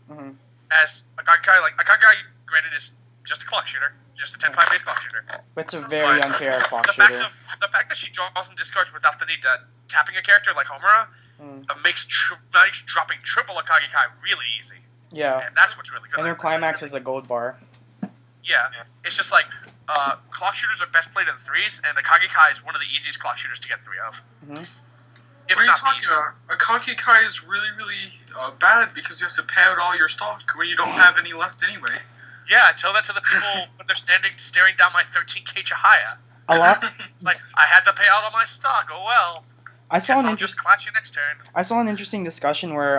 as a Kagikai. Like, a Kagikai, granted, is just a clock shooter, just a 10-5 base clock shooter. But it's a very unfair clock shooter. The fact that she draws and discards without the need to tapping a character like Homura makes dropping triple a Kagikai really easy. Yeah. And that's what's really good. And her climax is a gold bar. Yeah. It's just like, clock shooters are best played in 3s, and the Kagikai is one of the easiest clock shooters to get 3 of. What are you talking about? A Kagikai is really, really bad because you have to pay out all your stock when you don't have any left anyway. Yeah, tell that to the people when they're staring down my 13k Chihaya. A lot. It's like, I had to pay out all my stock. Oh well. I'll just clash you next turn. I saw an interesting discussion where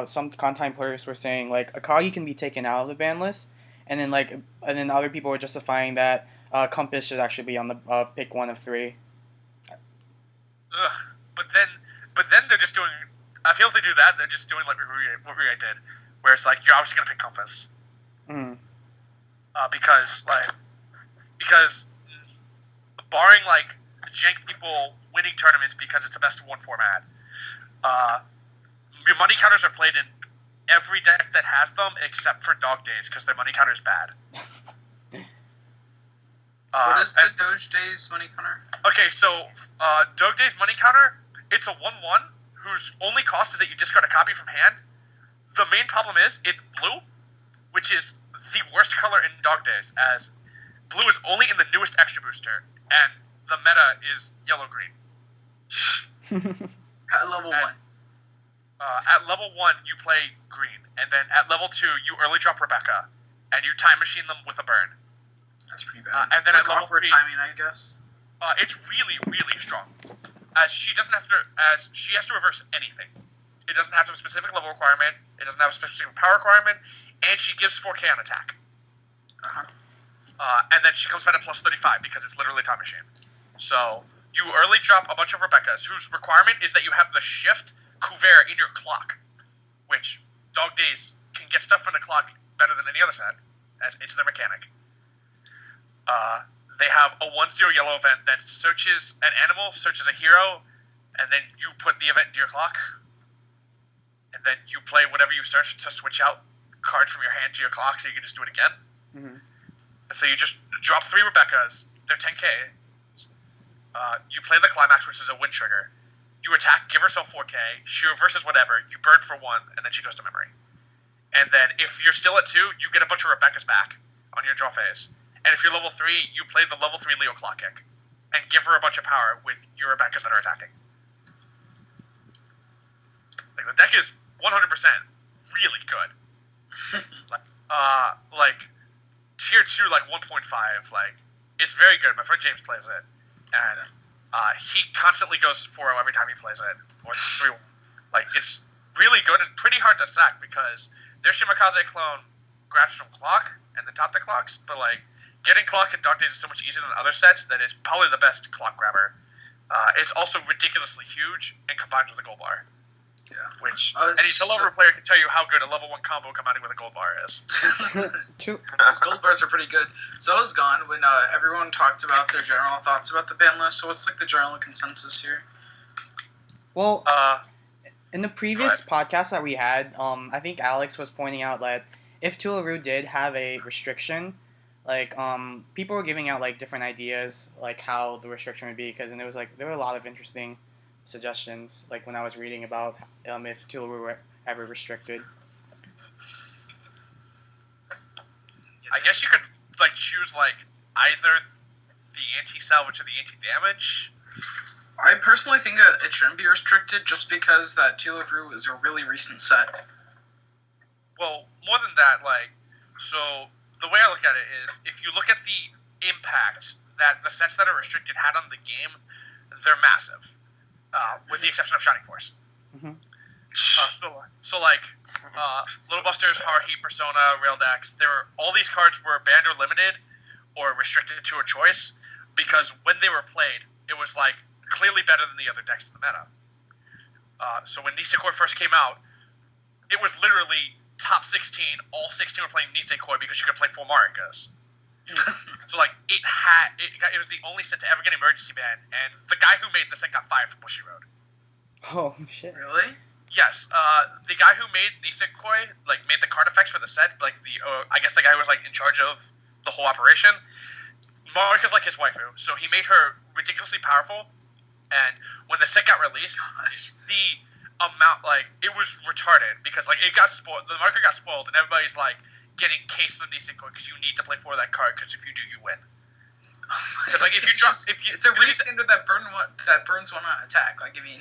some Kantai players were saying like Akagi can be taken out of the ban list, and then other people were justifying that Compass should actually be on the pick 1 of 3. Ugh. But then they're just doing. I feel if they do that, they're just doing like what Rie did, where it's like you're obviously gonna pick Compass. Because barring like jank people winning tournaments because it's a best of 1 format, your money counters are played in every deck that has them except for Dog Days because their money counter is bad. What is the Doge Days money counter? Okay, so Dog Days money counter, it's a 1/1 whose only cost is that you discard a copy from hand. The main problem is it's blue, which is the worst color in Dog Days, as blue is only in the newest extra booster, and the meta is yellow-green. At level 1. At level 1, you play green, and then at level 2, you early drop Rebecca, and you time machine them with a burn. That's pretty bad. And It's then like at level awkward 3, timing, I guess. it's really, really strong. As she has to reverse anything. It doesn't have a specific level requirement. It doesn't have a specific power requirement, and she gives 4K on attack. And then she comes back at plus 35 because it's literally time machine. So you early drop a bunch of Rebecca's whose requirement is that you have the shift couvert in your clock, which Dog Days can get stuff from the clock better than any other set, as it's their mechanic. They have a 1-0 yellow event that searches an animal, searches a hero, and then you put the event into your clock. And then you play whatever you search to switch out cards from your hand to your clock so you can just do it again. Mm-hmm. So you just drop 3 Rebeccas, they're 10k. You play the climax, which is a win trigger. You attack, give herself 4k, she reverses whatever, you burn for 1, and then she goes to memory. And then if you're still at 2, you get a bunch of Rebeccas back on your draw phase. And if you're level 3, you play the level 3 Leo Clock Kick and give her a bunch of power with your Rebeccas that are attacking. Like, the deck is 100% really good. Like, tier 2, like 1.5, like, it's very good. My friend James plays it. And he constantly goes 4-0 every time he plays it. Or 3-1. Like, it's really good and pretty hard to sack because their Shimakaze clone grabs from clock and then top the clocks, but, like, getting clock in Dark Days is so much easier than other sets that it's probably the best clock grabber. It's also ridiculously huge and combined with a gold bar. Yeah. Which any lower player can tell you how good a level 1 combo combining with a gold bar is. Those gold bars are pretty good. So is gone when everyone talked about their general thoughts about the ban list. So what's like the general consensus here? Well, in the previous podcast that we had, I think Alex was pointing out that if Tularu did have a restriction, like people were giving out like different ideas, like how the restriction would be, because there were a lot of interesting suggestions, like when I was reading about if Tularu were ever restricted. I guess you could like choose like either the anti-salvage or the anti-damage. I personally think that it shouldn't be restricted just because that Tularu is a really recent set. Well, more than that, like, so the way I look at it is, if you look at the impact that the sets that are restricted had on the game, they're massive, with the exception of Shining Force. Mm-hmm. So like, Little Busters, Haruhi, Persona, Raildex, all these cards were banned or limited or restricted to a choice because when they were played, it was like clearly better than the other decks in the meta. So when Nisekoi first came out, it was literally top 16, all 16 were playing Nisekoi because you could play 4 Marikas. So like it was the only set to ever get emergency ban, and the guy who made the set got fired from Bushy Road. Oh shit! Really? Yes, the guy who made Nisekoi, like, made the card effects for the set, like, I guess the guy who was, like, in charge of the whole operation, Marika's like his waifu, so he made her ridiculously powerful, and when the set got released, the amount, like, it was retarded, because, like, it got spoiled, the market got spoiled, and everybody's, like, getting cases of Nisekoi, because you need to play for that card, because if you do, you win. Because, like, it's a re-standard that burns one on attack, like, I mean...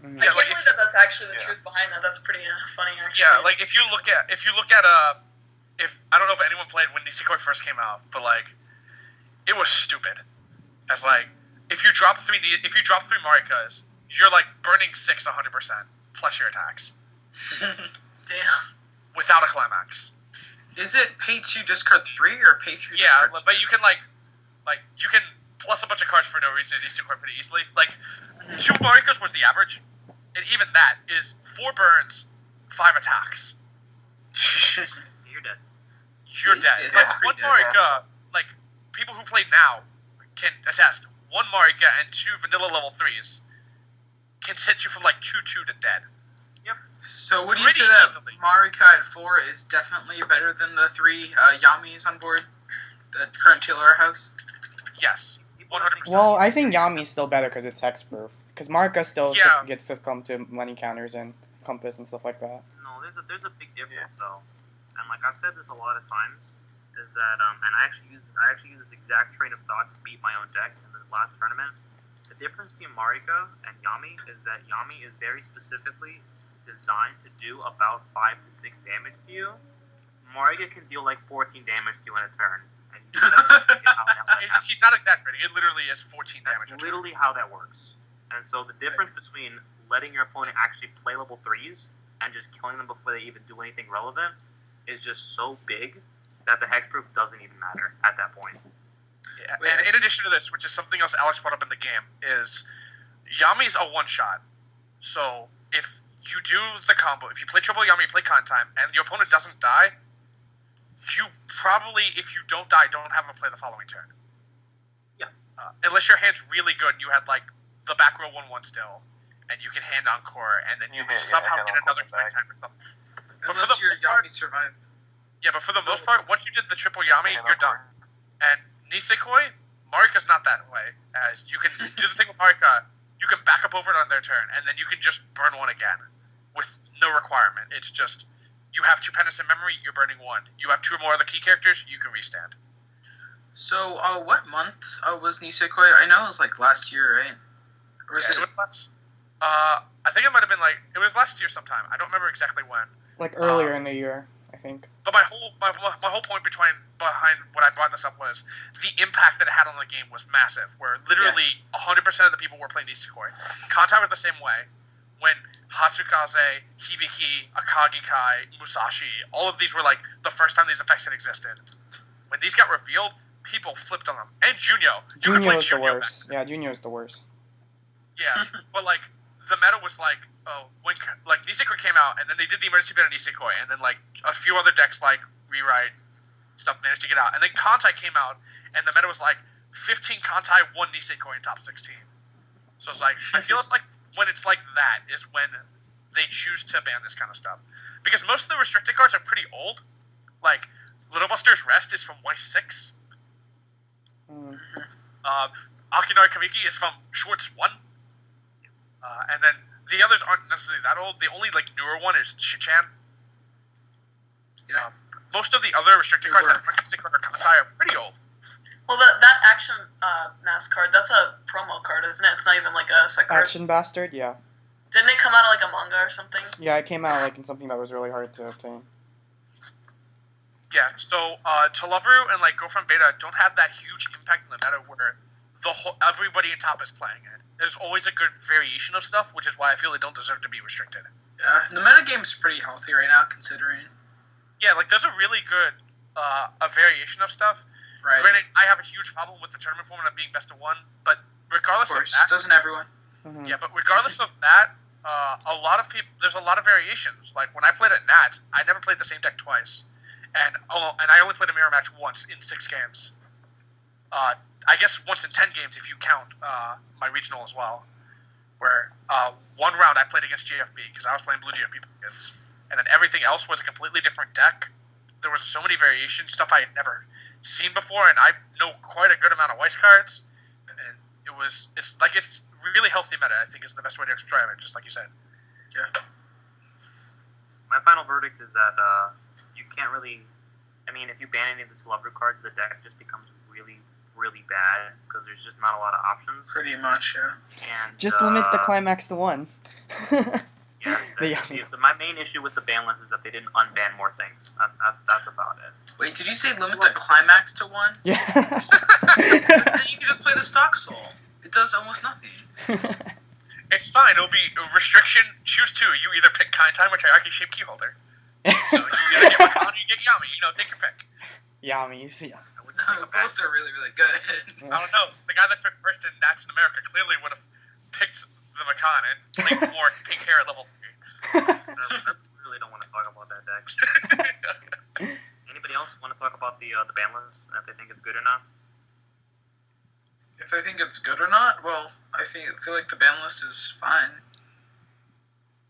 I can't believe that that's actually the truth behind that. That's pretty funny, actually. Yeah, like if you look at I don't know if anyone played when Nisekoi first came out, but like it was stupid. As like if you drop 3 Marikas, you're like burning 6 100% plus your attacks. Damn. Without a climax. Is it pay 2 discard 3 or pay 3 yeah, discard 2? But you can like you can plus a bunch of cards for no reason in Nisekoi pretty easily. Like 2 Marikas was the average. And even that is 4 burns, 5 attacks. You're dead. You're dead. Yeah, But 1 Marika, like, people who play now can attest, 1 Marika and 2 vanilla level 3s can set you from, like, 2-2 to dead. Yep. So would you Pretty say that easily. Marika at 4 is definitely better than the 3 Yamis on board that current TLR has? Yes. 100%. Well, I think Yami's still better because it's hexproof. Because Marika still Yeah. gets to come to money counters and compass and stuff like that. No, there's a big difference though, and like I've said this a lot of times, is that and I actually use this exact train of thought to beat my own deck in the last tournament. The difference between Marika and Yami is that Yami is very specifically designed to do about 5 to 6 damage to you, Morrigan can deal like 14 damage to you in a turn. And you just how that works. He's not exaggerating. It literally is 14 That's damage. literally how that works. And so the difference between letting your opponent actually play level 3s and just killing them before they even do anything relevant is just so big that the hexproof doesn't even matter at that point. Yeah. And in addition to this, which is something else Alex brought up in the game, is Yami's a one-shot. So if you do the combo, if you play Triple Yami, you play Con Time, and your opponent doesn't die, you probably, if you don't die, don't have him play the following turn. Yeah. Unless your hand's really good and you had, like, the back row 1-1 still, and you can hand Encore, and then you somehow get another turn time or something. Unless your Yami survived. Yeah, but for the most part, once you did the Triple Yami, you're done. And Nisekoi, Marika's not that way. As you can do the thing with Marika, you can back up over it on their turn, and then you can just burn one again with no requirement. It's just, you have 2 penance in memory, you're burning 1. You have 2 or more other key characters, you can restand. So, what month was Nisekoi? I know it was like last year, right? Or was it was last, I think it might have been like, it was last year sometime. I don't remember exactly when. Like earlier in the year, I think. But my whole point behind what I brought this up was the impact that it had on the game was massive. Where literally 100% of the people were playing Nisekoi. Kantai was the same way. When Hatsukaze, Hibiki, Akagi Kai, Musashi, all of these were like the first time these effects had existed. When these got revealed, people flipped on them. And Junyo. Junyo is the worst. Yeah, Junyo is the worst. Yeah, but like the meta was like, when like Nisekoi came out, and then they did the emergency ban on Nisekoi, and then like a few other decks like Rewrite stuff managed to get out, and then Kantai came out, and the meta was like 15 Kantai, 1 Nisekoi in top 16. So it's like, I feel it's like when it's like that is when they choose to ban this kind of stuff, because most of the restricted cards are pretty old. Like Little Buster's Rest is from Weiss 6. Akinari Kamiki is from Schwarz 1. And then the others aren't necessarily that old. The only like newer one is Shichan. Yeah. Most of the other restricted cards that are Kantai are pretty old. Well, that action mask card, that's a promo card, isn't it? It's not even like a set card. Action Bastard, yeah. Didn't it come out of like a manga or something? Yeah, it came out like in something that was really hard to obtain. Yeah, so Televeru and like Girlfriend Beta don't have that huge impact on the meta where everybody in top is playing it. There's always a good variation of stuff, which is why I feel they don't deserve to be restricted. Yeah, the metagame's pretty healthy right now, considering. Yeah, like there's a really good a variation of stuff. Right. Granted, I have a huge problem with the tournament format of being best of 1, but regardless of that, doesn't everyone? Mm-hmm. Yeah, but regardless of that, there's a lot of variations. Like when I played at Nat, I never played the same deck twice, and I only played a mirror match once in 6 games. I guess once in 10 games if you count my regional as well, where one round I played against GFB because I was playing blue GFB kids, and then everything else was a completely different deck. There was so many variations, stuff I had never seen before, and I know quite a good amount of Weiss cards, and it's really healthy meta, I think is the best way to describe it, just like you said. Yeah. My final verdict is that you can't really, if you ban any of the Televeru cards, the deck just becomes really, really bad because there's just not a lot of options. Pretty much, yeah. And just limit the climax to 1. Yeah, my main issue with the ban list is that they didn't unban more things. That's about it. Wait, did you say limit the climax to 1? Yeah. Then you can just play the stock soul. It does almost nothing. It's fine. It'll be a restriction. Choose 2. You either pick Kind Time or Teriyaki Shape Keyholder. So you either get Makan or you get Yami. Take your pick. Yamis, yeah. Both are really, really good. I don't know. The guy that took first in Nats in America clearly would have picked the Makan and played more pink hair at level 3. I really don't want to talk about that deck. Anybody else want to talk about the ban list and if they think it's good or not? If I think it's good or not, well, I feel like the ban list is fine.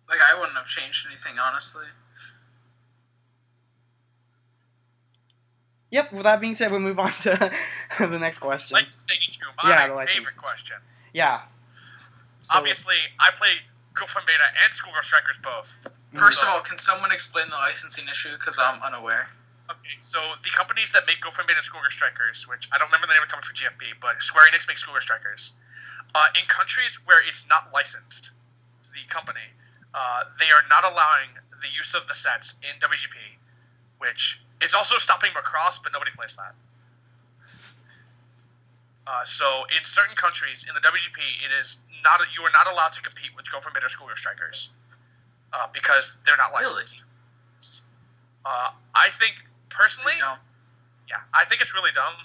Like, I wouldn't have changed anything, honestly. Yep, with that being said, we'll move on to the next question. Licensing issue. My favorite question. Yeah. So, obviously, I play Girlfriend Beta and Schoolgirl Strikers both. First of all, can someone explain the licensing issue? Because I'm unaware. Okay, so the companies that make Girlfriend Beta and Schoolgirl Strikers, which I don't remember the name of the company for GFB, but Square Enix makes Schoolgirl Strikers. In countries where it's not licensed, the company, they are not allowing the use of the sets in WGP, which is also stopping Macross, but nobody plays that. So in certain countries in the WGP, you are not allowed to compete with Go for Mid or Schoolgirl Strikers because they're not licensed. Really? I think personally, I think it's really dumb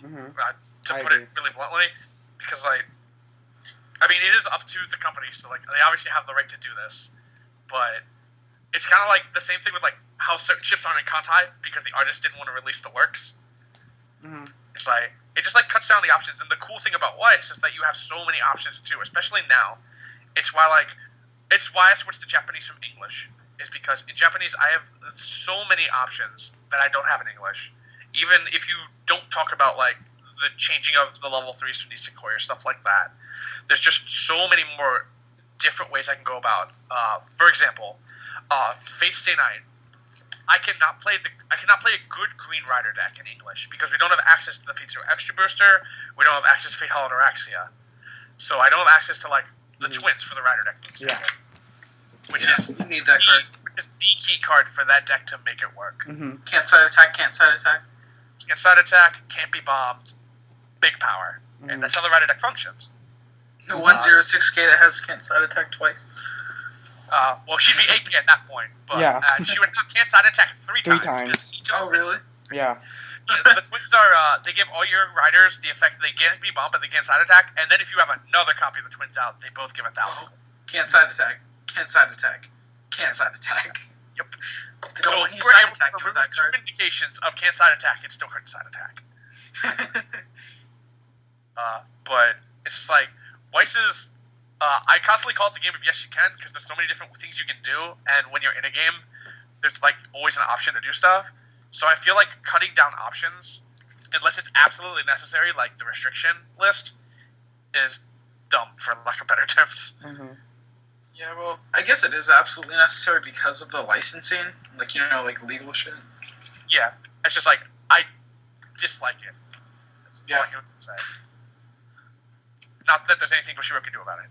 to put it really bluntly, because it is up to the companies to they obviously have the right to do this, but it's kind of like the same thing with how certain ships aren't in Kantai because the artist didn't want to release the works. Mm-hmm. It's it just cuts down the options, and the cool thing about Weiss is that you have so many options too, especially now. It's why I switched to Japanese from English, is because in Japanese I have so many options that I don't have in English. Even if you don't talk about the changing of the level 3s from Nisekoi or stuff like that, there's just so many more different ways I can go about. For example, Fate Stay Night. I cannot play a good Green Rider deck in English because we don't have access to the Fate Zero Extra Booster. We don't have access to Fate Hollow Araxia, so I don't have access to the twins for the Rider deck. Which is you need that card. Which is the key card for that deck to make it work. Mm-hmm. Can't side attack. Can't side attack. Can't be bombed. Big power, and that's how the Rider deck functions. The 106K that has can't side attack twice. Well, she'd be 8K at that point, but she would have can't side attack three times. Oh, really? Yeah. The twins are, they give all your riders the effect that they can't be bombed, but they can't side attack, and then if you have another copy of the twins out, they both give 1,000. Oh, can't side attack. Can't side attack. Can't side attack. Yep. So when you side attack with that card. Two indications of can't side attack, it still couldn't side attack. But it's just Weiss is... I constantly call it the game of yes you can, because there's so many different things you can do, and when you're in a game, there's always an option to do stuff. So I feel like cutting down options, unless it's absolutely necessary, like the restriction list, is dumb, for lack of better terms. Mm-hmm. Yeah, well, I guess it is absolutely necessary because of the licensing, legal shit. Yeah, it's just I dislike it. That's all I can say. Not that there's anything Bushiroad can do about it.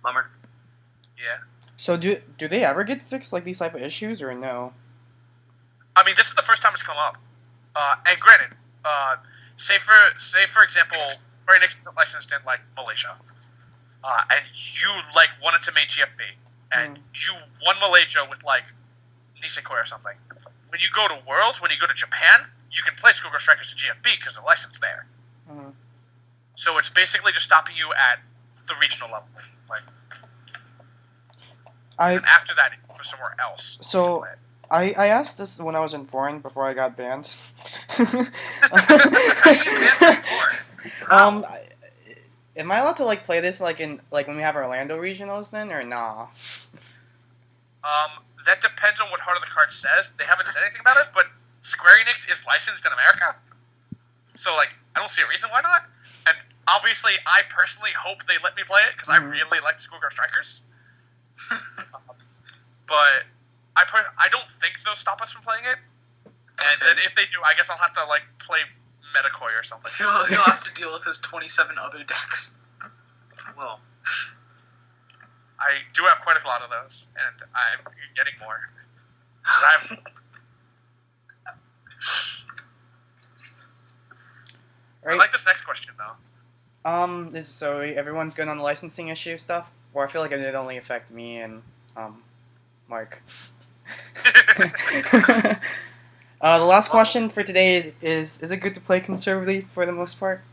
Bummer. Yeah. So do they ever get fixed, these type of issues, or no? I mean, this is the first time it's come up. And granted, say for example, Square Enix isn't licensed in Malaysia, and you wanted to make GFB, and you won Malaysia with Nisekoi or something. When you go to Worlds, when you go to Japan, you can play Schoolgirl Strikers to GFB because they're licensed there. Mm-hmm. So it's basically just stopping you at the regional level. And after that, you go somewhere else. So I asked this when I was in foreign before I got banned. How do you ban foreign? Am I allowed to play this in when we have Orlando regionals then, or nah? That depends on what Heart of the Card says. They haven't said anything about it, but Square Enix is licensed in America, so I don't see a reason why not. And obviously, I personally hope they let me play it because I really like Schoolgirl Strikers. But I don't think they'll stop us from playing it. And then if they do, I guess I'll have to play Metakoi or something. He'll have to deal with his 27 other decks. Well, I do have quite a lot of those, and I'm getting more. Right. I like this next question though. So everyone's good on the licensing issue stuff, or I feel like it only affect me and Mark. The last question for today is it good to play conservatively for the most part?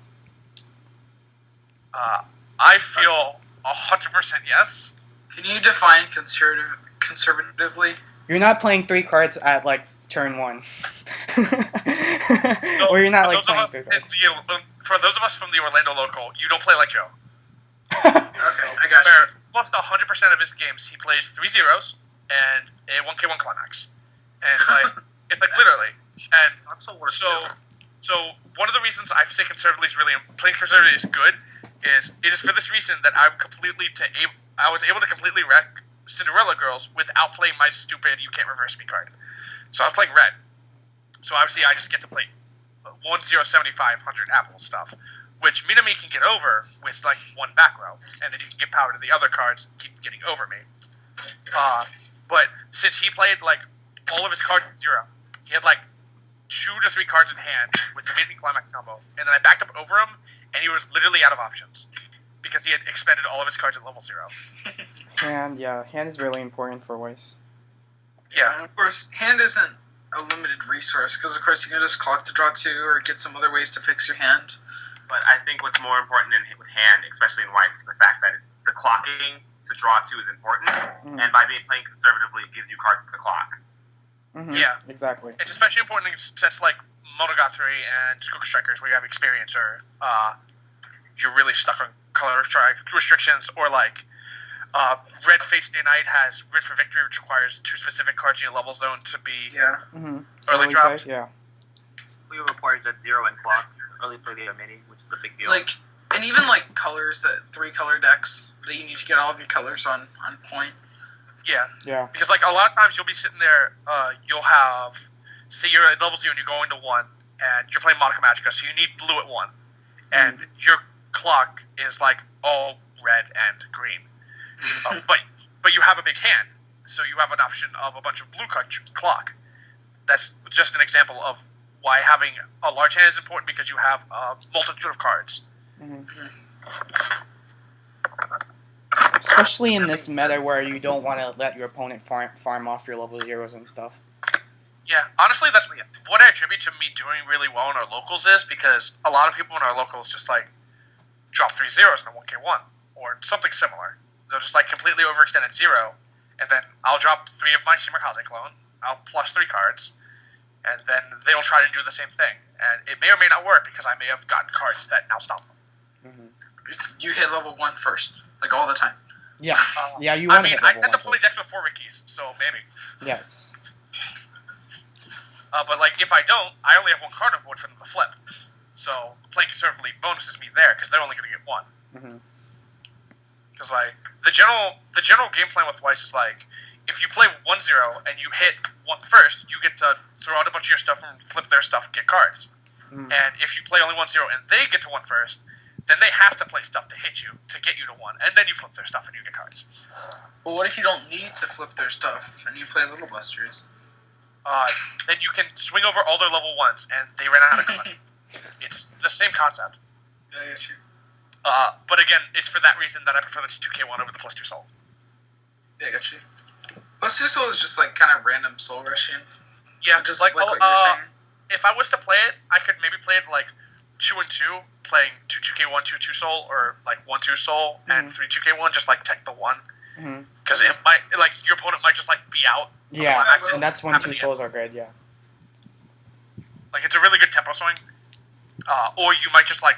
I feel 100% yes. Can you define conservatively? You're not playing 3 cards at turn 1. Or you're not playing 3 cards. For those of us from the Orlando local, you don't play like Joe. Okay, I got you. Almost 100% of his games, he plays 3 zeros and a 1K1 Clannad. And it's literally. And so one of the reasons I say conservatively is playing conservatively is good it is for this reason that I was able to completely wreck Cinderella Girls without playing my stupid you can't reverse me card. So I was playing red. So obviously I just get to play 1075 100 Apple stuff, which Minami can get over with like one back row, and then you can give power to the other cards and keep getting over me. But since he played like all of his cards at 0, he had like 2 to 3 cards in hand with the mini climax combo, and then I backed up over him, and he was literally out of options because he had expended all of his cards at level 0. Hand is really important for Weiss. Yeah. And of course, hand isn't a limited resource because, of course, you can just clock to draw 2 or get some other ways to fix your hand. But I think what's more important with hand, especially in Weiss, is the fact that the clocking to draw 2 is important, and by playing conservatively, it gives you cards to clock. Yeah. Exactly. It's especially important in sets like Monogatari and Schoolgirl Strikers where you have experience or you're really stuck on color restrictions, or like Red Face Day Night has Rid for Victory, which requires 2 specific cards in your level zone to be early dropped. Play, yeah. Puyo requires that 0 and clock. Early play the mini, which is a big deal. Like, and even like colors, that 3 color decks that you need to get all of your colors on point. Yeah. Because like a lot of times you'll be sitting there, you'll have, say you're at level 0 and you're going to 1, and you're playing Monica Magica, so you need blue at 1, and your clock is like all red and green. But you have a big hand, so you have an option of a bunch of blue clock. That's just an example of why having a large hand is important, because you have a multitude of cards. Especially in this meta where you don't want to let your opponent farm off your level 0s and stuff. Yeah, honestly, that's what I attribute to me doing really well in our locals is because a lot of people in our locals just like drop 3 zeros in a 1k1 or something similar. They'll just like completely overextend at 0, and then I'll drop 3 of my Shimakaze clone, I'll plus 3 cards, and then they'll try to do the same thing. And it may or may not work because I may have gotten cards that now stop them. You hit level 1 first, like all the time. Yeah, you want to hit level I tend to 1 play first. decks before Ricky's, so maybe. Yes. But like if I don't, I only have 1 card on board for them to flip. So playing conservatively bonuses me there because they're only going to get 1. Because like the general game plan with Weiss is like, if you play 1-0 and you hit 1 first, you get to throw out a bunch of your stuff and flip their stuff and get cards. And if you play only 1-0 and they get to 1 first, then they have to play stuff to hit you to get you to 1, and then you flip their stuff and you get cards. Well, what if you don't need to flip their stuff and you play Little Busters? Then you can swing over all their level 1s and they ran out of money. It's the same concept. Yeah, I get you. But again, it's for that reason that I prefer the 2k1 over the +2 soul. Yeah, I got you. Plus 2 soul is just like kind of random soul rushing. Yeah, just like what you were saying. if I was to play it, I could maybe play it like 2 and 2, playing 2 2k1, 2 2 soul, or like 1 2 soul and 3 2k1, just like tech the 1. Because it might, like, your opponent might just like be out. Yeah, and that's when 2 souls are good. Yeah. Like it's a really good tempo swing. Or you might just like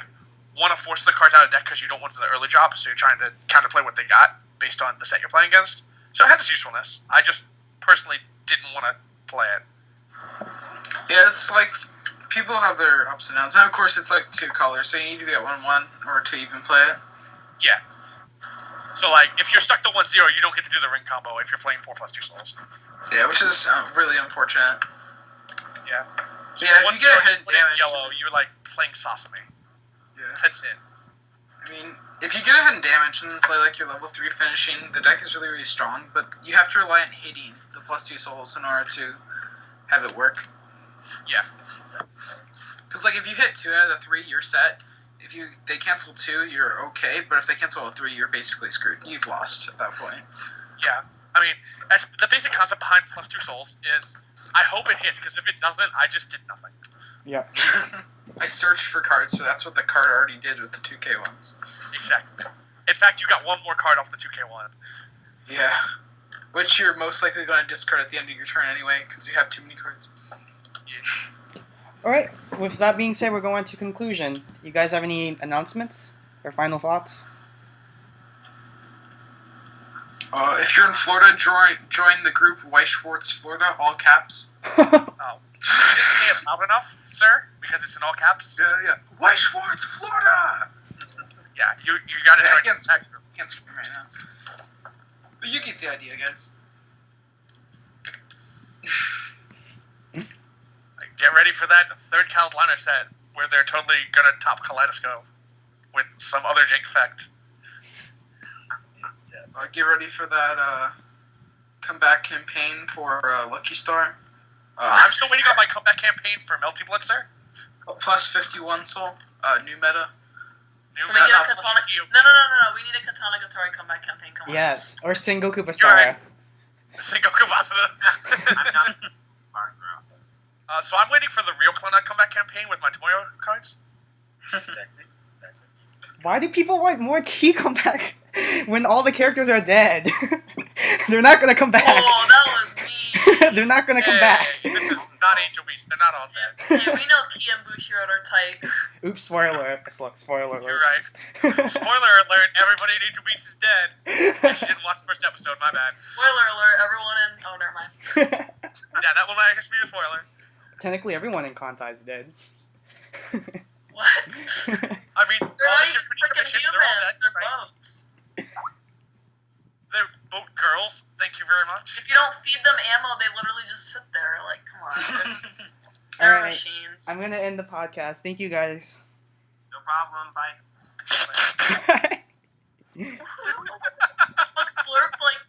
want to force the cards out of deck because you don't want the early drop, so you're trying to counterplay what they got based on the set you're playing against. So it has its usefulness. I just personally didn't want to play it. Yeah, it's like people have their ups and downs. And of course, it's like 2 colors, so you need to get 1-1 or to even play it. Yeah. So like if you're stuck to 1-0, you don't get to do the ring combo if you're playing 4+2 souls. Yeah, which is really unfortunate. Yeah. So yeah, if you get a hidden damage, yellow, you're like playing Sasami. Yeah. That's it. I mean, if you get a hidden damage and then play like your level 3 finishing, the deck is really, really strong, but you have to rely on hitting the +2 souls in order to have it work. Yeah. Because like if you hit 2 out of the 3, you're set. If they cancel 2, you're okay, but if they cancel a 3, you're basically screwed. You've lost at that point. Yeah. I mean, the basic concept behind +2 souls is I hope it hits, because if it doesn't, I just did nothing. Yeah. I searched for cards, so that's what the card already did with the 2K ones. Exactly. In fact, you got 1 more card off the 2K1. Yeah. Which you're most likely going to discard at the end of your turn anyway, because you have too many cards. Yeah. Alright, with that being said, we're going to conclusion. You guys have any announcements or final thoughts? If you're in Florida, join the group Weiss Schwarz Florida, all caps. Oh. You didn't say it loud enough, sir, because it's in all caps. Yeah. Weiss Schwarz Florida! Yeah, you got to Yeah, join I can't the can't scream right now. But you get the idea, guys. Get ready for that third Kaleidoliner set where they're totally gonna top Kaleidoscope. with some other jank effect. Get ready for that comeback campaign for Lucky Star. I'm still waiting on my comeback campaign for Melty Blitzer. Plus 51 soul. New meta. Can we get a Katana? No. We need a Katana Gatari comeback campaign. Come on. Yes, or Sengoku You're Basara. right. Sengoku Basara. I'm not So I'm waiting for the real Clannad comeback campaign with my Toyo cards. Exactly. Why do people want more key comeback when all the characters are dead? They're not gonna come back. Oh, that was mean. They're not gonna come back. This is not Angel Beast. They're not all dead. Yeah, we know Ki and Bushiroad are tight. Oops, spoiler. Spoiler alert. You're right. Spoiler alert, everybody in Angel Beast is dead. If you didn't watch the first episode, my bad. Spoiler alert, everyone in... Oh, never mind. Yeah, that will not be a spoiler. Technically, everyone in Kantai is dead. What? I mean, They're all not the even different freaking commissions, they're all humans. dead, They're right? boats. They're boat girls. Thank you very much. If you don't feed them ammo, they literally just sit there. Like, come on. They're Alright, machines. I'm gonna end the podcast. Thank you guys. No problem. Bye. Look, slurp like